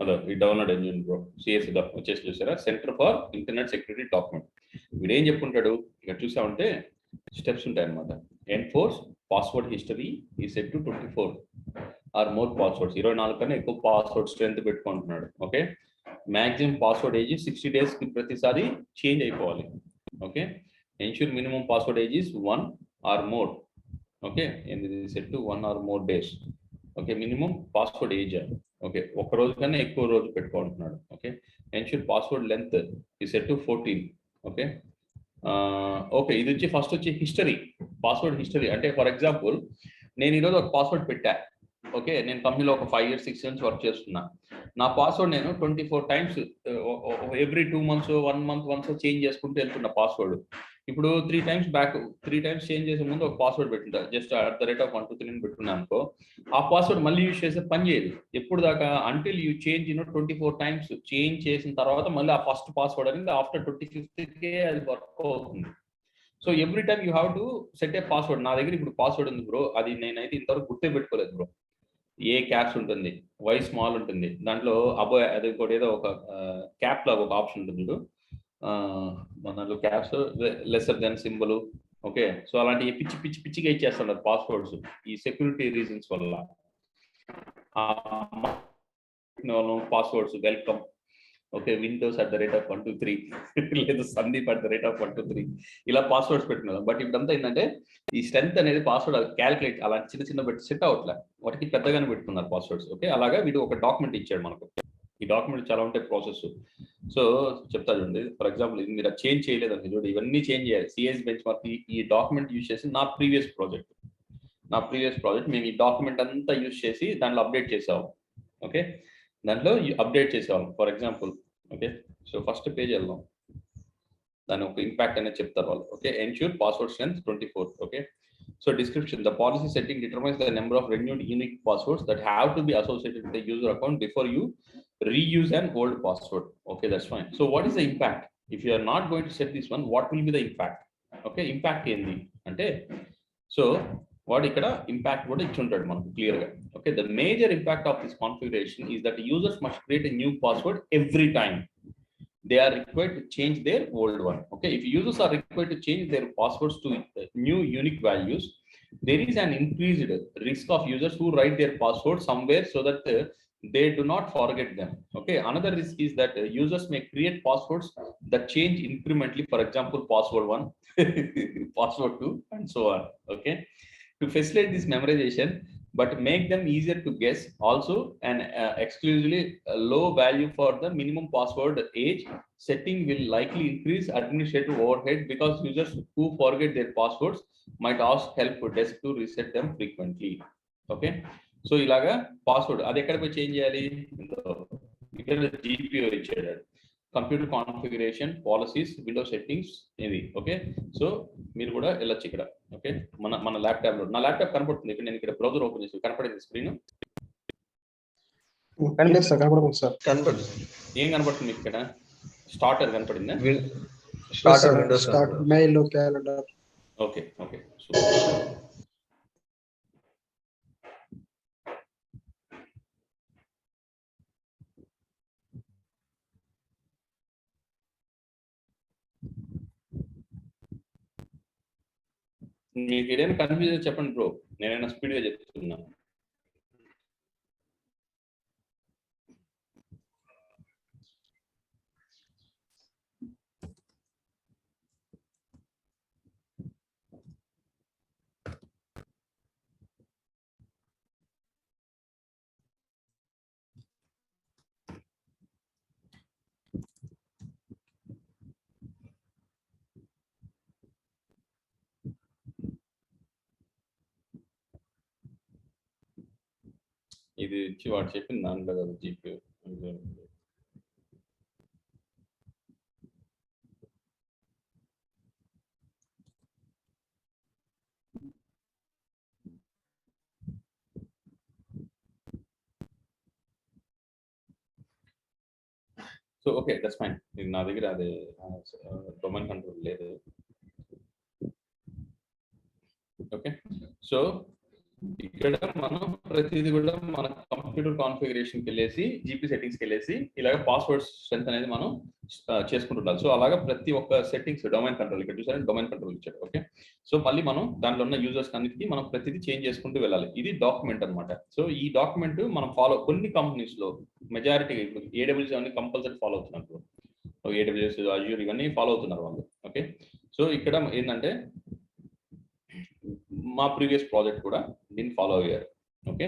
అదే ఈ డౌన్లోడ్ ఎంజిన్ బ్రో, సిఎస్ వచ్చేసి చూసారా, centre for internet security document. వీడు ఏం చెప్పుకుంటాడు ఇక్కడ చూసామంటే స్టెప్స్ ఉంటాయి అనమాట. ఎన్ఫోర్స్ పాస్వర్డ్ హిస్టరీ ఈ set to 24 or more passwords, 24 కన్నా ఎక్కువ పాస్వర్డ్ స్ట్రెంత్ పెట్టుకుంటున్నాడు. Okay, maximum password age 60 days కి ప్రతిసారి చేంజ్ అయిపోవాలి. Okay, ensure minimum password age is 1 or more. Okay, ఇది set to 1 or more days. Okay, minimum password age. Okay, ఒక రోజు కన్నా ఎక్కువ రోజు పెట్టుకుంటున్నాడు. ఓకే, ఎన్ష్యూర్ పాస్వర్డ్ లెంత్ ఈ సెట్ టు 14. ఓకే, ఓకే, ఇది వచ్చి ఫస్ట్ వచ్చి హిస్టరీ, పాస్వర్డ్ హిస్టరీ. అంటే ఫర్ ఎగ్జాంపుల్ నేను ఈరోజు ఒక పాస్వర్డ్ పెట్టా. ఓకే, నేను కంపెనీలో ఒక 5 years 6 years వర్క్ చేస్తున్నా. నా పాస్వర్డ్ నేను 24 times every 2 months 1 month once change చేసుకుంటూ వెళ్తున్నా పాస్వర్డ్. ఇప్పుడు 3 times చేంజ్ చేసే ముందు ఒక పాస్వర్డ్ పెట్టుంటా, జస్ట్ @ 1 2 3 అని పెట్టుకున్నా అనుకో, ఆ పాస్వర్డ్ మళ్ళీ యూజ్ చేస్తే పని చేయదు. ఎప్పుడు దాకా until you change 24 times change చేసిన తర్వాత మళ్ళీ ఆ ఫస్ట్ పాస్వర్డ్ అనేది ఆఫ్టర్ 25th అది వర్క్ అవుతుంది. So every time you have to set A password. నా దగ్గర ఇప్పుడు పాస్వర్డ్ ఉంది బ్రో, అది నేనైతే ఇంతవరకు గుర్తే పెట్టుకోలేదు బ్రో. ఏ క్యాప్స్ ఉంటుంది, వై స్మాల్ ఉంటుంది, దాంట్లో అది ఇంకోటి ఏదో ఒక క్యాప్ లాగా ఒక ఆప్షన్ ఉంటుంది చూడు, దాంట్లో caps lesser than symbol. Okay, so అలాంటి పిచ్చిగా ఇచ్చేస్తున్నారు పాస్వర్డ్స్ ఈ సెక్యూరిటీ రీజన్స్ వల్ల. పాస్వర్డ్స్ వెల్కమ్, ఓకే, విండోస్ @123 లేదా సందీప్ @123 ఇలా పాస్వర్డ్స్ పెట్టుకున్నాం. బట్ ఇప్పుడంతా ఏంటంటే ఈ స్ట్రెంత్ అనేది పాస్వర్డ్ క్యాలిక్యులేట్ అలా చిన్న పెట్టి సెట్ అవట్లే, వాటికి పెద్దగానే పెట్టుకున్నారు పాస్వర్డ్స్. ఓకే, అలాగా వీడు ఒక డాక్యుమెంట్ ఇచ్చాడు మనకు. ఈ డాక్యుమెంట్ చాలా ఉంటాయి ప్రాసెస్. సో చెప్తా చూడండి, ఫర్ ఎగ్జాంపుల్ ఇది మీరు చేంజ్ చేయలేదండి, చూడండి ఇవన్నీ చేంజ్ చేయాలి. సిఎస్ బెంచ్ మార్క్ ఈ డాక్యుమెంట్ యూజ్ చేసి నా ప్రీవియస్ ప్రాజెక్ట్ మేము ఈ డాక్యుమెంట్ అంతా యూజ్ చేసి దాంట్లో అప్డేట్ చేసాము. ఓకే, దాంట్లో అప్డేట్ చేసేవాళ్ళం. For example okay, so first page వెళ్దాం, దాని ఒక ఇంపాక్ట్ అనేది చెప్తారు వాళ్ళు. Okay, ensure password strength 24. Okay, so description, the policy setting determines the number of renewed unique passwords that have to be associated with the user account before you reuse an old password. Okay, that's fine. So what is the impact? If you are not going to set this one, what will be the impact? Okay, impact ఏంది అంటే, so వాడు ఇక్కడ impact కూడా ఇచ్చి ఉంటాడు మనకు clear గా. Okay, the major impact of this configuration is that users must create a new password every time they are required to change their old one. Okay, if users are required to change their passwords to new unique values, there is an increased risk of users who write their password somewhere so that they do not forget them. Okay, another risk is that users may create passwords that change incrementally, for example password 1 password 2 and so on. Okay, to facilitate this memorization but make them easier to guess, also an exclusively low value for the minimum password age setting will likely increase administrative overhead because users who forget their passwords might ask help desk to reset them frequently. Okay, so ilaga password adi ekkada poi change cheyali, ikkada GPO ichchadu, computer configuration policies, window settings ఇది. Okay, so మీరు కూడా వెళ్ళొచ్చు ఇక్కడ. Okay, మన laptop లో, నా laptop కనపడుతుంది ఇక్కడ, నేను ఇక్కడ బ్రౌజర్ ఓపెన్ చేసి కనపడింది స్క్రీన్ కనపడుతుంది సార్. ఏం కనపడుతుంది మీకు ఇక్కడ? స్టార్టర్ కనపడిందా? Start mail calendar. Okay okay, మీకు ఏదైనా కన్ఫ్యూజన్ చెప్పండి బ్రో, నేనైనా స్పీడ్ గా చెప్తున్నా. ఇది ఇచ్చి వాడు చెప్పిన దాంట్లో కదా GP. So okay, that's fine. నా దగ్గర అదే డొమైన్ కంట్రోల్ లేదు. ఓకే, సో ఇక్కడ మనం ప్రతిదీ కూడా మన కంప్యూటర్ కాన్ఫిగరేషన్ కి వెళ్ళేసి జీపీ సెట్టింగ్స్కి వెళ్ళేసి ఇలాగ పాస్వర్డ్ స్ట్రెంత్ అనేది మనం చేసుకుంటుండాలి. సో అలాగా ప్రతి ఒక్క సెట్టింగ్స్ డొమైన్ కంట్రోల్, ఇక్కడ చూసారంటే డొమైన్ కంట్రోల్ ఇచ్చాడు. ఓకే, సో మళ్ళీ మనం దాంట్లో ఉన్న యూజర్స్ అన్నిటికీ మనం ప్రతిదీ చేంజ్ చేసుకుంటూ వెళ్ళాలి. ఇది డాక్యుమెంట్ అనమాట. సో ఈ డాక్యుమెంట్ మనం ఫాలో, కొన్ని కంపెనీస్ లో మెజారిటీ AWS అన్ని కంపల్సరీ ఫాలో అవుతున్నారు. AWS, Azure ఇవన్నీ ఫాలో అవుతున్నారు వాళ్ళు. ఓకే, సో ఇక్కడ ఏంటంటే మా ప్రీవియస్ ప్రాజెక్ట్ కూడా దీన్ని ఫాలో అయ్యారు. ఓకే,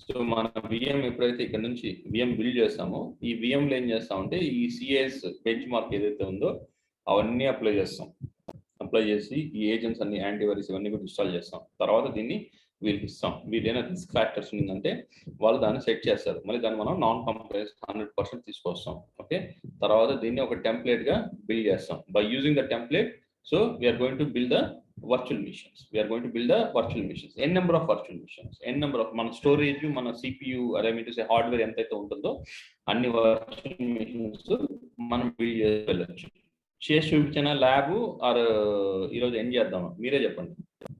సో మన విఎం ఎప్పుడైతే ఇక్కడ నుంచి విఎం బిల్డ్ చేస్తామో, ఈ విఎంలో ఏం చేస్తామంటే ఈ సిఎస్ బెంచ్ మార్క్ ఏదైతే ఉందో అవన్నీ అప్లై చేస్తాం. అప్లై చేసి ఈ ఏజెంట్స్ అన్ని, యాంటీవైరస్ ఇవన్నీ కూడా ఇన్స్టాల్ చేస్తాం. తర్వాత దీన్ని వీళ్ళకి ఇస్తాం. వీళ్ళైనా రిస్క్ ఫ్యాక్టర్స్ ఉందంటే వాళ్ళు దాన్ని సెట్ చేస్తారు. మళ్ళీ దాన్ని మనం నాన్ కంప్లైన్స్ 100% తీసుకొస్తాం. ఓకే, తర్వాత దీన్ని ఒక టెంప్లెట్ గా బిల్డ్ చేస్తాం. By using the template, so we're going to build the virtual machines. We are going to build the virtual machines, n number of virtual machines, n number of మన storage, మన CPU, I mean to say hardware ఎంతైతే ఉంటుందో అన్ని virtual machines మనం build చేసి వెళ్ళొచ్చు. చేసి చూపించిన ల్యాబ్ ఆర్ ఈరోజు ఏం చేద్దామా మీరే చెప్పండి.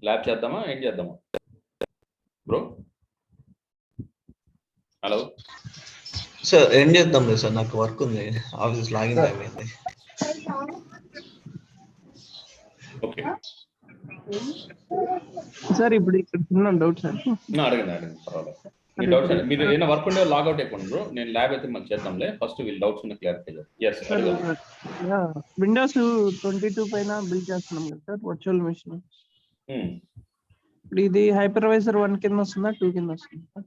ల్యాబ్ చేద్దామా, ఏం చేద్దామా బ్రో? హలో సార్, ఏం చేద్దాం లేదు సార్, నాకు వర్క్ ఉంది, ఆఫీస్ లాగిన్ టైం అయింది. ఓకే సార్, ఇప్పుడు ఇక్కడ చిన్న డౌట్ సార్. అడగండి పర్వాలేదు. మీ డౌట్స్ మీరు ఏమైనా వర్క్ ఉండే లాగౌట్ అయిపోండి బ్రో. నేను ల్యాబ్ అయితే మనం చేద్దాంలే. ఫస్ట్ వీళ్ళు డౌట్స్ ఉన్న క్లారిఫై చేద్దాం. ఎస్ విండోస్ 22 పైన బిల్డ్ చేస్తున్నాం కదా సార్ వర్చువల్ మిషన్. ఇప్పుడు ఇది హైపర్వైజర్ 1 కింద వస్తుందా 2 కింద వస్తుందా?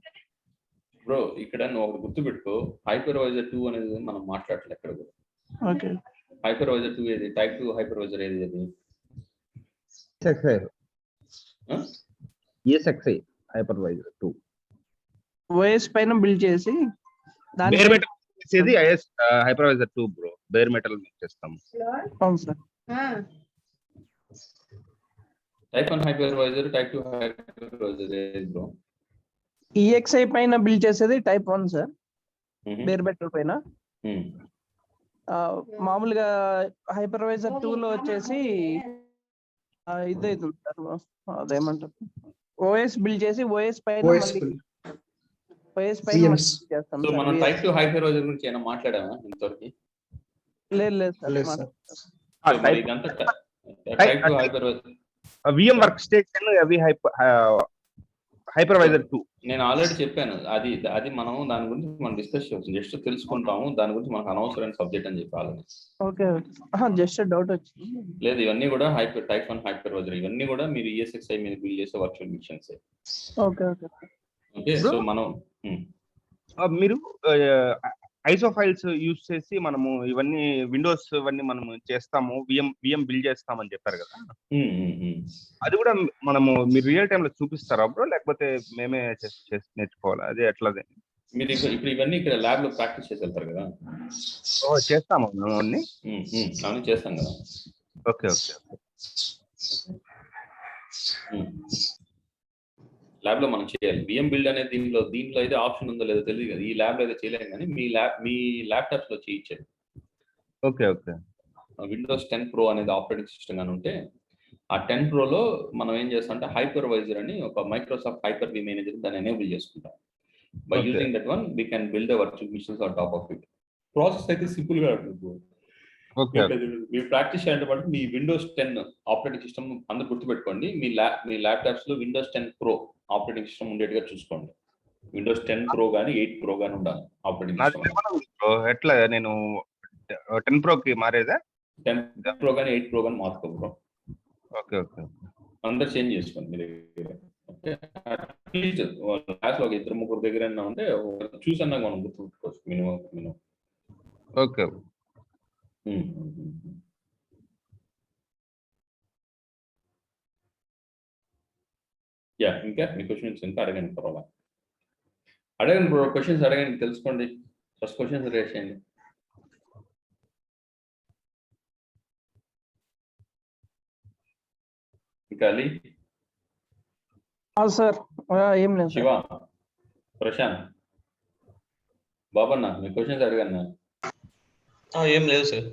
బ్రో ఇక్కడ నువ్వు ఒకటి గుర్తుపెట్టుకో, హైపర్వైజర్ 2 అనేది మనం మాట్లాడలేదు ఎక్కడ కూడా. ఓకే. హైపర్వైజర్ 2 ఏది? టైప్ 2 హైపర్వైజర్ ఏది? ESXi హైపర్వైజర్ 2 ఓఎస్ పైన బిల్డ్ చేసి దాని బేర్ మెటల్ చేసేది is hypervisor 2 bro. Bare metal చేస్తాం. అవును sir. Type 1 hypervisor, type 2 hypervisor ఏది బ్రో? EXI పైన బిల్డ్ చేసేది టైప్ 1 సార్, బేర్ మెటల్ పైన. మామూలుగా హైపర్వైజర్ 2 లో వచ్చేసి ఇది అవుతుంది సార్, అదేమంటారు ఓఎస్ బిల్డ్ చేసి ఓఎస్ పైన చేస్తాం. సో మనం టైప్ 2 హైపర్వైజర్ గురించి ఏమైనా మాట్లాడామా ఇంతవరకు? లేదు సార్. మరి ఇదంతా type 2 hypervisor VM work station అవి హైపర్వైజర్ 2 నేను ఆల్రెడీ చెప్పాను. అది మనం దాని గురించి మనం డిస్కస్ చేస్తాం, జస్ట్ తెలుసుకుంటాము. దాని గురించి మనకు అనవసరమైన సబ్జెక్ట్ అని చెప్పాలి. ఓకే. జస్ట్ డౌట్ వచ్చింది. లేదు, ఇవన్నీ కూడా టైప్ 1 హైపర్వైజర్, ఇవన్నీ కూడా మీరు ESXi మీద బిల్డ్ చేసే వర్చువల్ మిషన్స్. ఓకే. సో మనం మీరు ఐసో ఫైల్స్ యూజ్ చేసి మనము ఇవన్నీ విండోస్ ఇవన్నీ మనం చేస్తాము, విఎం బిల్డ్ చేస్తామని చెప్పారు కదా. అది కూడా మనము మీరు రియల్ టైమ్ లో చూపిస్తారా బ్రో, లేకపోతే మేమే నేర్చుకోవాలా? అది ఎట్లది? మీరు ఇప్పుడు ఇవన్నీ ఇక్కడ ల్యాబ్ లో ప్రాక్టీస్ చేసి వెళ్తారు కదా. చేస్తాము అన్ని చేస్తాం కదా. ఓకే. ల్యాబ్ లో మనం చేయాలి. విఎం బిల్డ్ అనేది దీంట్లో అయితే ఆప్షన్ ఉందో లేదో తెలియదు కదా. ఈ ల్యాబ్ లో అయితే చేయలేము, కానీ మీ ల్యాప్టాప్స్ లో చేయించారు. ఓకే. విండోస్ 10 Pro అనేది ఆపరేటింగ్ సిస్టమ్ గాని ఉంటే, ఆ 10 Pro లో మనం ఏం చేస్తాం అంటే హైపర్వైజర్ అని ఒక మైక్రోసాఫ్ట్ హైపర్ వి మేనేజర్ దాన్ని ఎనేబుల్ చేసుకుంటాం. By using that one we can build virtual machines on top of it. Process అయితే సింపుల్ గా ఉంటుంది. మీరు ప్రాక్టీస్ చేయాలంటే పాటు మీ విండోస్ 10 ఆపరేటింగ్ సిస్టమ్ అందరూ గుర్తుపెట్టుకోండి. మీ ల్యాప్టాప్స్ లో విండోస్ 10 Pro ఆపరేటింగ్ సిస్టమ్ ఉండేట్టుగా చూసుకోండి. విండోస్ 10 Pro గానీ 8 Pro గానీ ఉండాలి ఆపరేటింగ్ సిస్టమ్. ఎట్లా నేను 10 Pro కి మారేదా? 10 Pro గానీ 8 Pro గానీ మార్చుకో బ్రో. ఓకే. అందరు చేంజ్ చేసుకోండి మీ దగ్గర. అట్లీస్ట్ క్లాస్ లో 2-3 దగ్గర ఉంటే చూసన్నా మనం గుర్తుపెట్టుకోవచ్చు మినిమం. ఓకే. ఇంకా మీ క్వశ్చన్స్ ఇంకా అడగండి, పర్వాలా అడగండి బ్రో. క్వశ్చన్స్ అడగండి, తెలుసుకోండి. ఫస్ట్ క్వశ్చన్స్ రేస్ చేయండి. ఇంకా అలీ సార్ ఏం లేదు. శివ, ప్రశాంత్, బాబన్న మీ క్వశ్చన్స్ అడగన్నా? ఏం లేదు సార్.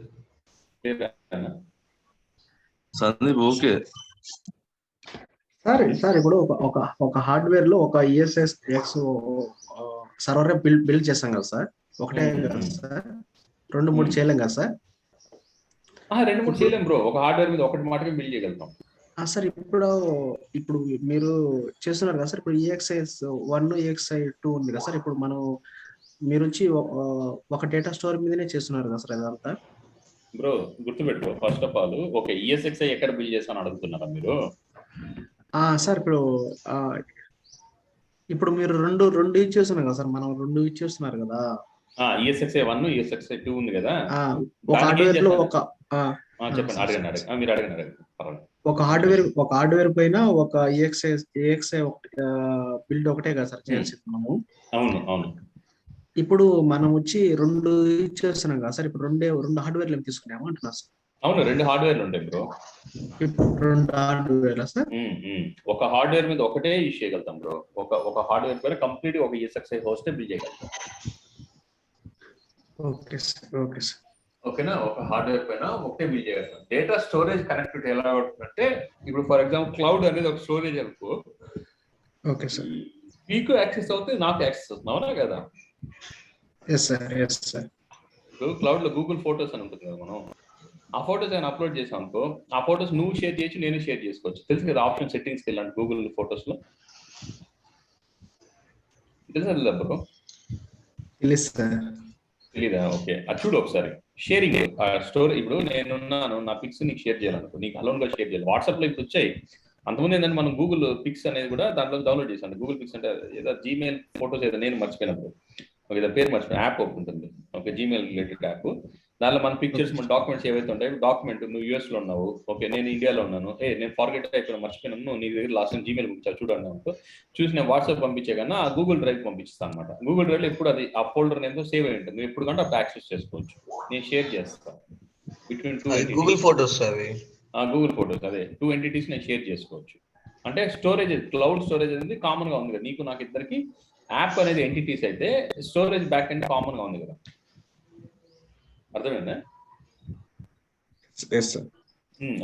సందీప్ ఓకే సార్ ఇప్పుడు ఒక హార్డ్వేర్ లో ఒక ESX సర్వర్ బిల్డ్ చేస్తాం కదా సార్, ఒకటే కదా సార్, 2-3 చేయలేం కదా సార్? 2-3 చేయలేం బ్రో. ఒక హార్డ్వేర్ మీద ఒకటి మాత్రమే బిల్డ్ చేయగలుగుతాం సార్. ఇప్పుడు మీరు చేస్తున్నారు కదా సార్, ఇప్పుడు EXI 1 EXI 2 ఉంది కదా సార్. ఇప్పుడు మీరు వచ్చి ఒక డేటా స్టోర్ మీదనే చేస్తున్నారు కదా సార్ అదంతా? బ్రో గుర్తుపెట్టుకో, ఫస్ట్ ఆఫ్ ఆల్ ఒక ESXi ఎక్కడ బిల్డ్ చేస్తాను అడుగుతున్నారా మీరు? సార్ ఇప్పుడు మీరు రెండు యూజ్ చేస్తున్నారు కదా సార్, మనం 2 యూజ్ చేస్తున్నారు కదా. ESXi 1 ESXi 2 ఉంది కదా. ఒక హార్డ్వేర్ లో చెప్పండి, అడగండి. మీరు అడగండి. ఒక హార్డ్వేర్ పైన ఒక EXI బిల్డ్ ఒకటే కదా సార్ చేయాల్సింది మనము? అవును. ఇప్పుడు మనం వచ్చి 2 యూజ్ చేస్తున్నాం కదా సార్. ఇప్పుడు 2 హార్డ్వేర్లు ఏమి తీసుకున్నాము అంటున్నా సార్? అవును, 2 హార్డ్వేర్లు ఉంటాయి బ్రో. ఇప్పుడు 2 హార్డ్వేర్లా సార్? ఒక హార్డ్వేర్ మీద ఒకటే యూజ్ చేయగలుగుతాం బ్రో. ఒక హార్డ్వేర్ పైన కంప్లీట్ ఒక ESXi హోస్ట్ బిల్డ్ చేయగలుగుతాం. Okay sir. ఓకేనా? ఒక హార్డ్వేర్ పైన ఒకటే బిల్డ్ చేయగలుగుతాం. డేటా స్టోరేజ్ కనెక్టివిటీ ఎలా ఉంటుందంటే, ఇప్పుడు ఫర్ ఎగ్జాంపుల్ క్లౌడ్ అనేది ఒక స్టోరేజ్ అనుకో. Okay sir. మీకు యాక్సెస్ అవుతుంది, నాకు యాక్సెస్ అవుతుంది, అవునా కదా? Yes sir. క్లౌడ్ లో గూగుల్ ఫోటోస్ అని ఉంటుంది కదా, మనం ఆ ఫోటోస్ ఏమైనా అప్లోడ్ చేసాం అనుకో, ఆ ఫోటోస్ నువ్వు షేర్ చేయొచ్చు, నేను షేర్ చేసుకోవచ్చు. తెలుసు కదా ఆప్షన్ సెట్టింగ్స్కి వెళ్ళండి గూగుల్ ఫోటోస్ లో. తెలుసా లేదా బ్రో? తెలుసు సార్. తెలీదా? ఓకే, అది చూడు ఒకసారి. Sharing story. ఇప్పుడు నేనున్నాను, నా పిక్స్ నీకు షేర్ చేయాలనుకో, నీకు అలోన్ గా షేర్ చేయాలి. వాట్సాప్ లో ఇప్పుడు వచ్చాయి. అంతకుముందు ఏంటంటే మనం గూగుల్ పిక్స్ అనేది కూడా దాంట్లో డౌన్లోడ్ చేశాను. గూగుల్ పిక్స్ అంటే ఏదో జీమెయిల్ ఫోటోస్ ఏదో నేను మర్చిపోయినప్పుడు ఓకే పేరు మర్చిపోయిన యాప్ ఒకటి ఉంటుంది. Okay, Gmail related app. దానిలో మన పిక్చర్స్ మన డాక్యుమెంట్స్ ఏవైతే ఉంటాయో, డాక్యుమెంట్ నువ్వు యూఎస్ లో ఉన్నావు, ఓకే నేను ఇండియాలో ఉన్నాను, నేను ఫార్గెట్ అయిపోయినా మర్చిపోయినాను, నీ దగ్గర లాస్ట్ టైం జీమెయిల్ పంపించాను చూడండి అనుకో, చూసి నేను వాట్సాప్ పంపించే కన్నా ఆ గూగుల్ డ్రైవ్ పంపిస్తాను అనమాట. గూగుల్ డ్రైవ్ లో ఎప్పుడు అది ఆ ఫోల్డర్ నేమ్తో సేవ్ అయి ఉంటుంది, నువ్వు ఎప్పుడు కంటే అప్పుడు యాక్సెస్ చేసుకోవచ్చు. నేను షేర్ చేస్తాను బిట్వీన్ 2 entities. గూగుల్ ఫోటోస్ అవి. గూగుల్ ఫోటోస్ అదే 2 entities నేను షేర్ చేసుకోవచ్చు. అంటే స్టోరేజ్, క్లౌడ్ స్టోరేజ్ అనేది కామన్ గా ఉంది కదా నీకు నాకు ఇద్దరికి. యాప్ అనేది ఎంటిటీస్ అయితే స్టోరేజ్ బ్యాక్ ఎండ్ కామన్ గా ఉంది కదా, అర్థమైందా?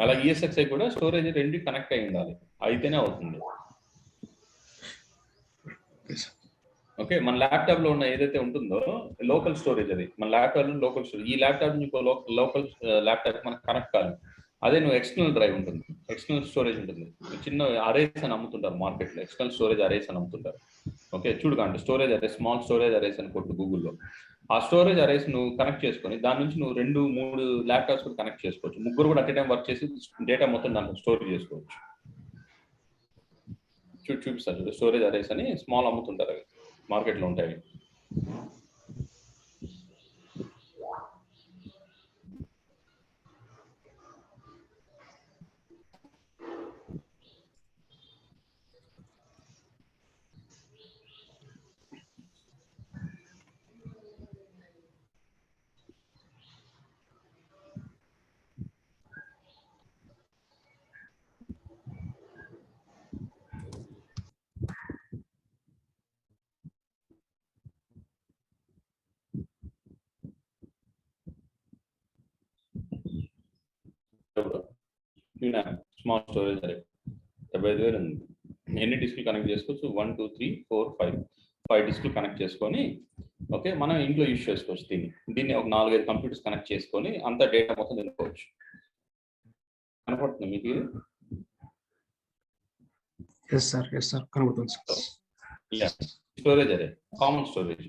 అలా ESXi కూడా స్టోరేజ్ రెండు కనెక్ట్ అయి ఉండాలి, అయితేనే అవుతుంది. ఓకే, మన ల్యాప్టాప్ లో ఉన్న ఏదైతే ఉంటుందో లోకల్ స్టోరేజ్, అది మన ల్యాప్టాప్ లో లోకల్ స్టోరేజ్. ఈ ల్యాప్టాప్ నుంచి లోకల్ ల్యాప్టాప్ మనకు కనెక్ట్ కాదు. అదే నువ్వు ఎక్స్టర్నల్ డ్రైవ్ ఉంటుంది, ఎక్స్టర్నల్ స్టోరేజ్ ఉంటుంది. చిన్న అరేస్ అని అమ్ముతుంటారు మార్కెట్ లో, ఎక్స్టర్నల్ స్టోరేజ్ అరేస్ అని అమ్ముతుంటారు. ఓకే చూడకండి, storage arrays, small storage arrays అని కొట్టు గూగుల్లో. ఆ స్టోరేజ్ అరేస్ నువ్వు కనెక్ట్ చేసుకొని దాని నుంచి నువ్వు 2-3 ల్యాప్టాప్స్ కూడా కనెక్ట్ చేసుకోవచ్చు. ముగ్గురు కూడా అట్ ఏ టైం వర్క్ చేసి డేటా మొత్తం దాంట్లో స్టోర్ చేసుకోవచ్చు. చూపిస్తారు స్టోరేజ్ అరేస్ అని స్మాల్ అమ్ముతుంటారు, అవి మార్కెట్ లో ఉంటాయి. స్మాల్ స్టోరేజ్ అరే 75,000 ఉంది. ఎన్ని డిస్క్లు కనెక్ట్ చేసుకోవచ్చు? 1 2 3 4 5 డిస్క్లు కనెక్ట్ చేసుకొని ఓకే మనం ఇంట్లో యూజ్ చేసుకోవచ్చు. దీన్ని ఒక 4-5 కంప్యూటర్స్ కనెక్ట్ చేసుకొని అంత డేటా మొత్తం తినుకోవచ్చు. కనపడుతుంది మీకు? ఎస్ సార్ కనబడుతుంది సార్. స్టోరేజ్ అరే కామన్ స్టోరేజ్.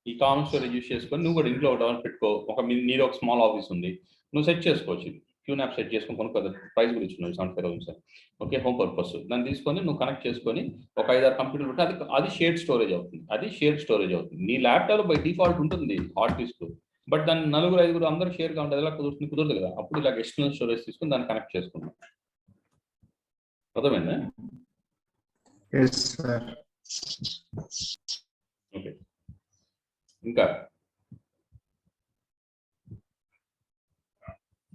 ఈ కామన్ స్టోరేజ్ యూజ్ చేసుకొని నువ్వు కూడా ఇంట్లో ఒకటి పెట్టుకో. నీది ఒక స్మాల్ ఆఫీస్ ఉంది, నువ్వు సెట్ చేసుకోవచ్చు. QNAP సెట్ చేసుకొని కొనుక్కో, ప్రైస్ కూడా ఇచ్చున్నావు 75,000 సార్. ఓకే, హోమ్ పర్పస్ దాన్ని తీసుకొని నువ్వు కనెక్ట్ చేసుకొని ఒక 5-6 కంప్యూటర్లు ఉంటే అది షేర్డ్ స్టోరేజ్ అవుతుంది. అది షేర్డ్ స్టోరేజ్ అవుతుంది. నీ ల్యాప్టాప్ బై డిఫాల్ట్ ఉంటుంది హార్డ్ డిస్క్, బట్ దాన్ని 4-5 అందరూ షేర్గా ఉంటుంది. ఎలా కుదరదు కదా, అప్పుడు ఇలా ఎక్స్టర్నల్ స్టోరేజ్ తీసుకొని దాన్ని కనెక్ట్ చేసుకున్నాం. అర్థమైందా? ఓకే, ఇంకా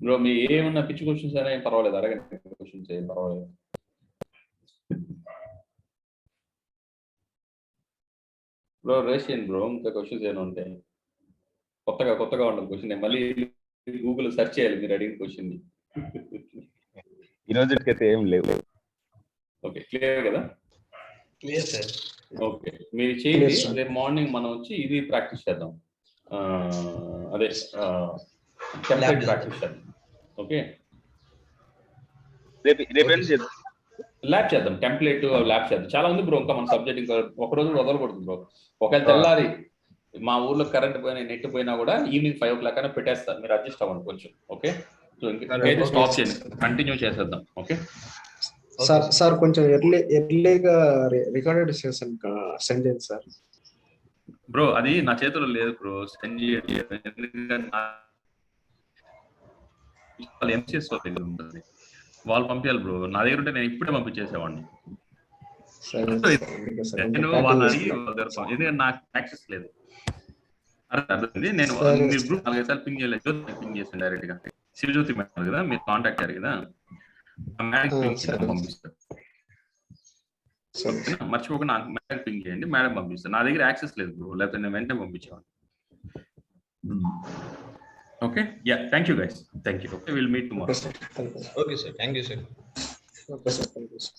బ్రో మీ ఏమన్నా పిచ్చి క్వశ్చన్స్ అయినా ఏం పర్వాలేదు, అడగండి. క్వశ్చన్స్ ఏం పర్వాలేదు. బ్రో రేస్ చేయండి బ్రో, ఇంకా క్వశ్చన్స్ ఏమైనా ఉంటాయి కొత్తగా ఉంటుంది క్వశ్చన్. నేను మళ్ళీ గూగుల్ సెర్చ్ చేయాలి మీరు అడిగిన క్వశ్చన్. ఈ రోజుకైతే ఏం లేవు. ఓకే, క్లియర్ కదా? Clear sir. ఓకే, మీరు చేయండి. రేపు మార్నింగ్ మనం వచ్చి ఇది ప్రాక్టీస్ చేద్దాం, అదే టెంప్లెట్ ప్రాక్టీస్ చేద్దాం. ఓకే, రేపు ల్యాబ్ చేద్దాం, టెంప్లెట్ ల్యాబ్ చేద్దాం. చాలా ఉంది బ్రో, ఇంకా మన సబ్జెక్ట్ ఇంకా ఒక రోజు వదలకూడదు బ్రో. ఒకవేళ తెల్లారి మా ఊర్లో కరెంట్ పోయినా నెట్ పోయినా కూడా ఈవినింగ్ 5 o'clock అయినా పెట్టేస్తారు, మీరు అడ్జస్ట్ అవ్వండి కొంచెం. ఓకే, సో ఇంకైతే స్టాప్ చేయండి, కంటిన్యూ చేసేద్దాం. ఓకే సార్ కొంచెం ఎర్లీగా రికార్డెడ్ సెషన్ సెండ్ చేయండి సార్. బ్రో అది నా చేతిలో లేదు బ్రో, సెండ్ చేయండి. ఎంసీఎస్ ఉంటుంది, వాళ్ళు పంపించాలి బ్రో. నా దగ్గర ఉంటే నేను ఇప్పుడే పంపించేసేవాడిని. వాళ్ళు అడిగి ఎందుకంటే నాకు యాక్సెస్ లేదు. అర్థమైంది. నేను మీరు గ్రూప్ 4 సార్లు పింగ్ చేయలేదు, పింగ్ చేసాను డైరెక్ట్ గా. శివజ్యోతి మేడం కదా మీరు కాంటాక్ట్ అయ్యారు కదా, మేడం పంపిస్తారు. మర్చిపోకుండా మేడం పింగ్ చేయండి, మేడం పంపిస్తారు. నా దగ్గర యాక్సెస్ లేదు బ్రో, లేకపోతే నేను వెంటనే పంపించేవాడిని. Okay, yeah, thank you guys, thank you. Okay, we'll meet tomorrow. Okay sir, thank you sir. Okay sir, thank you sir.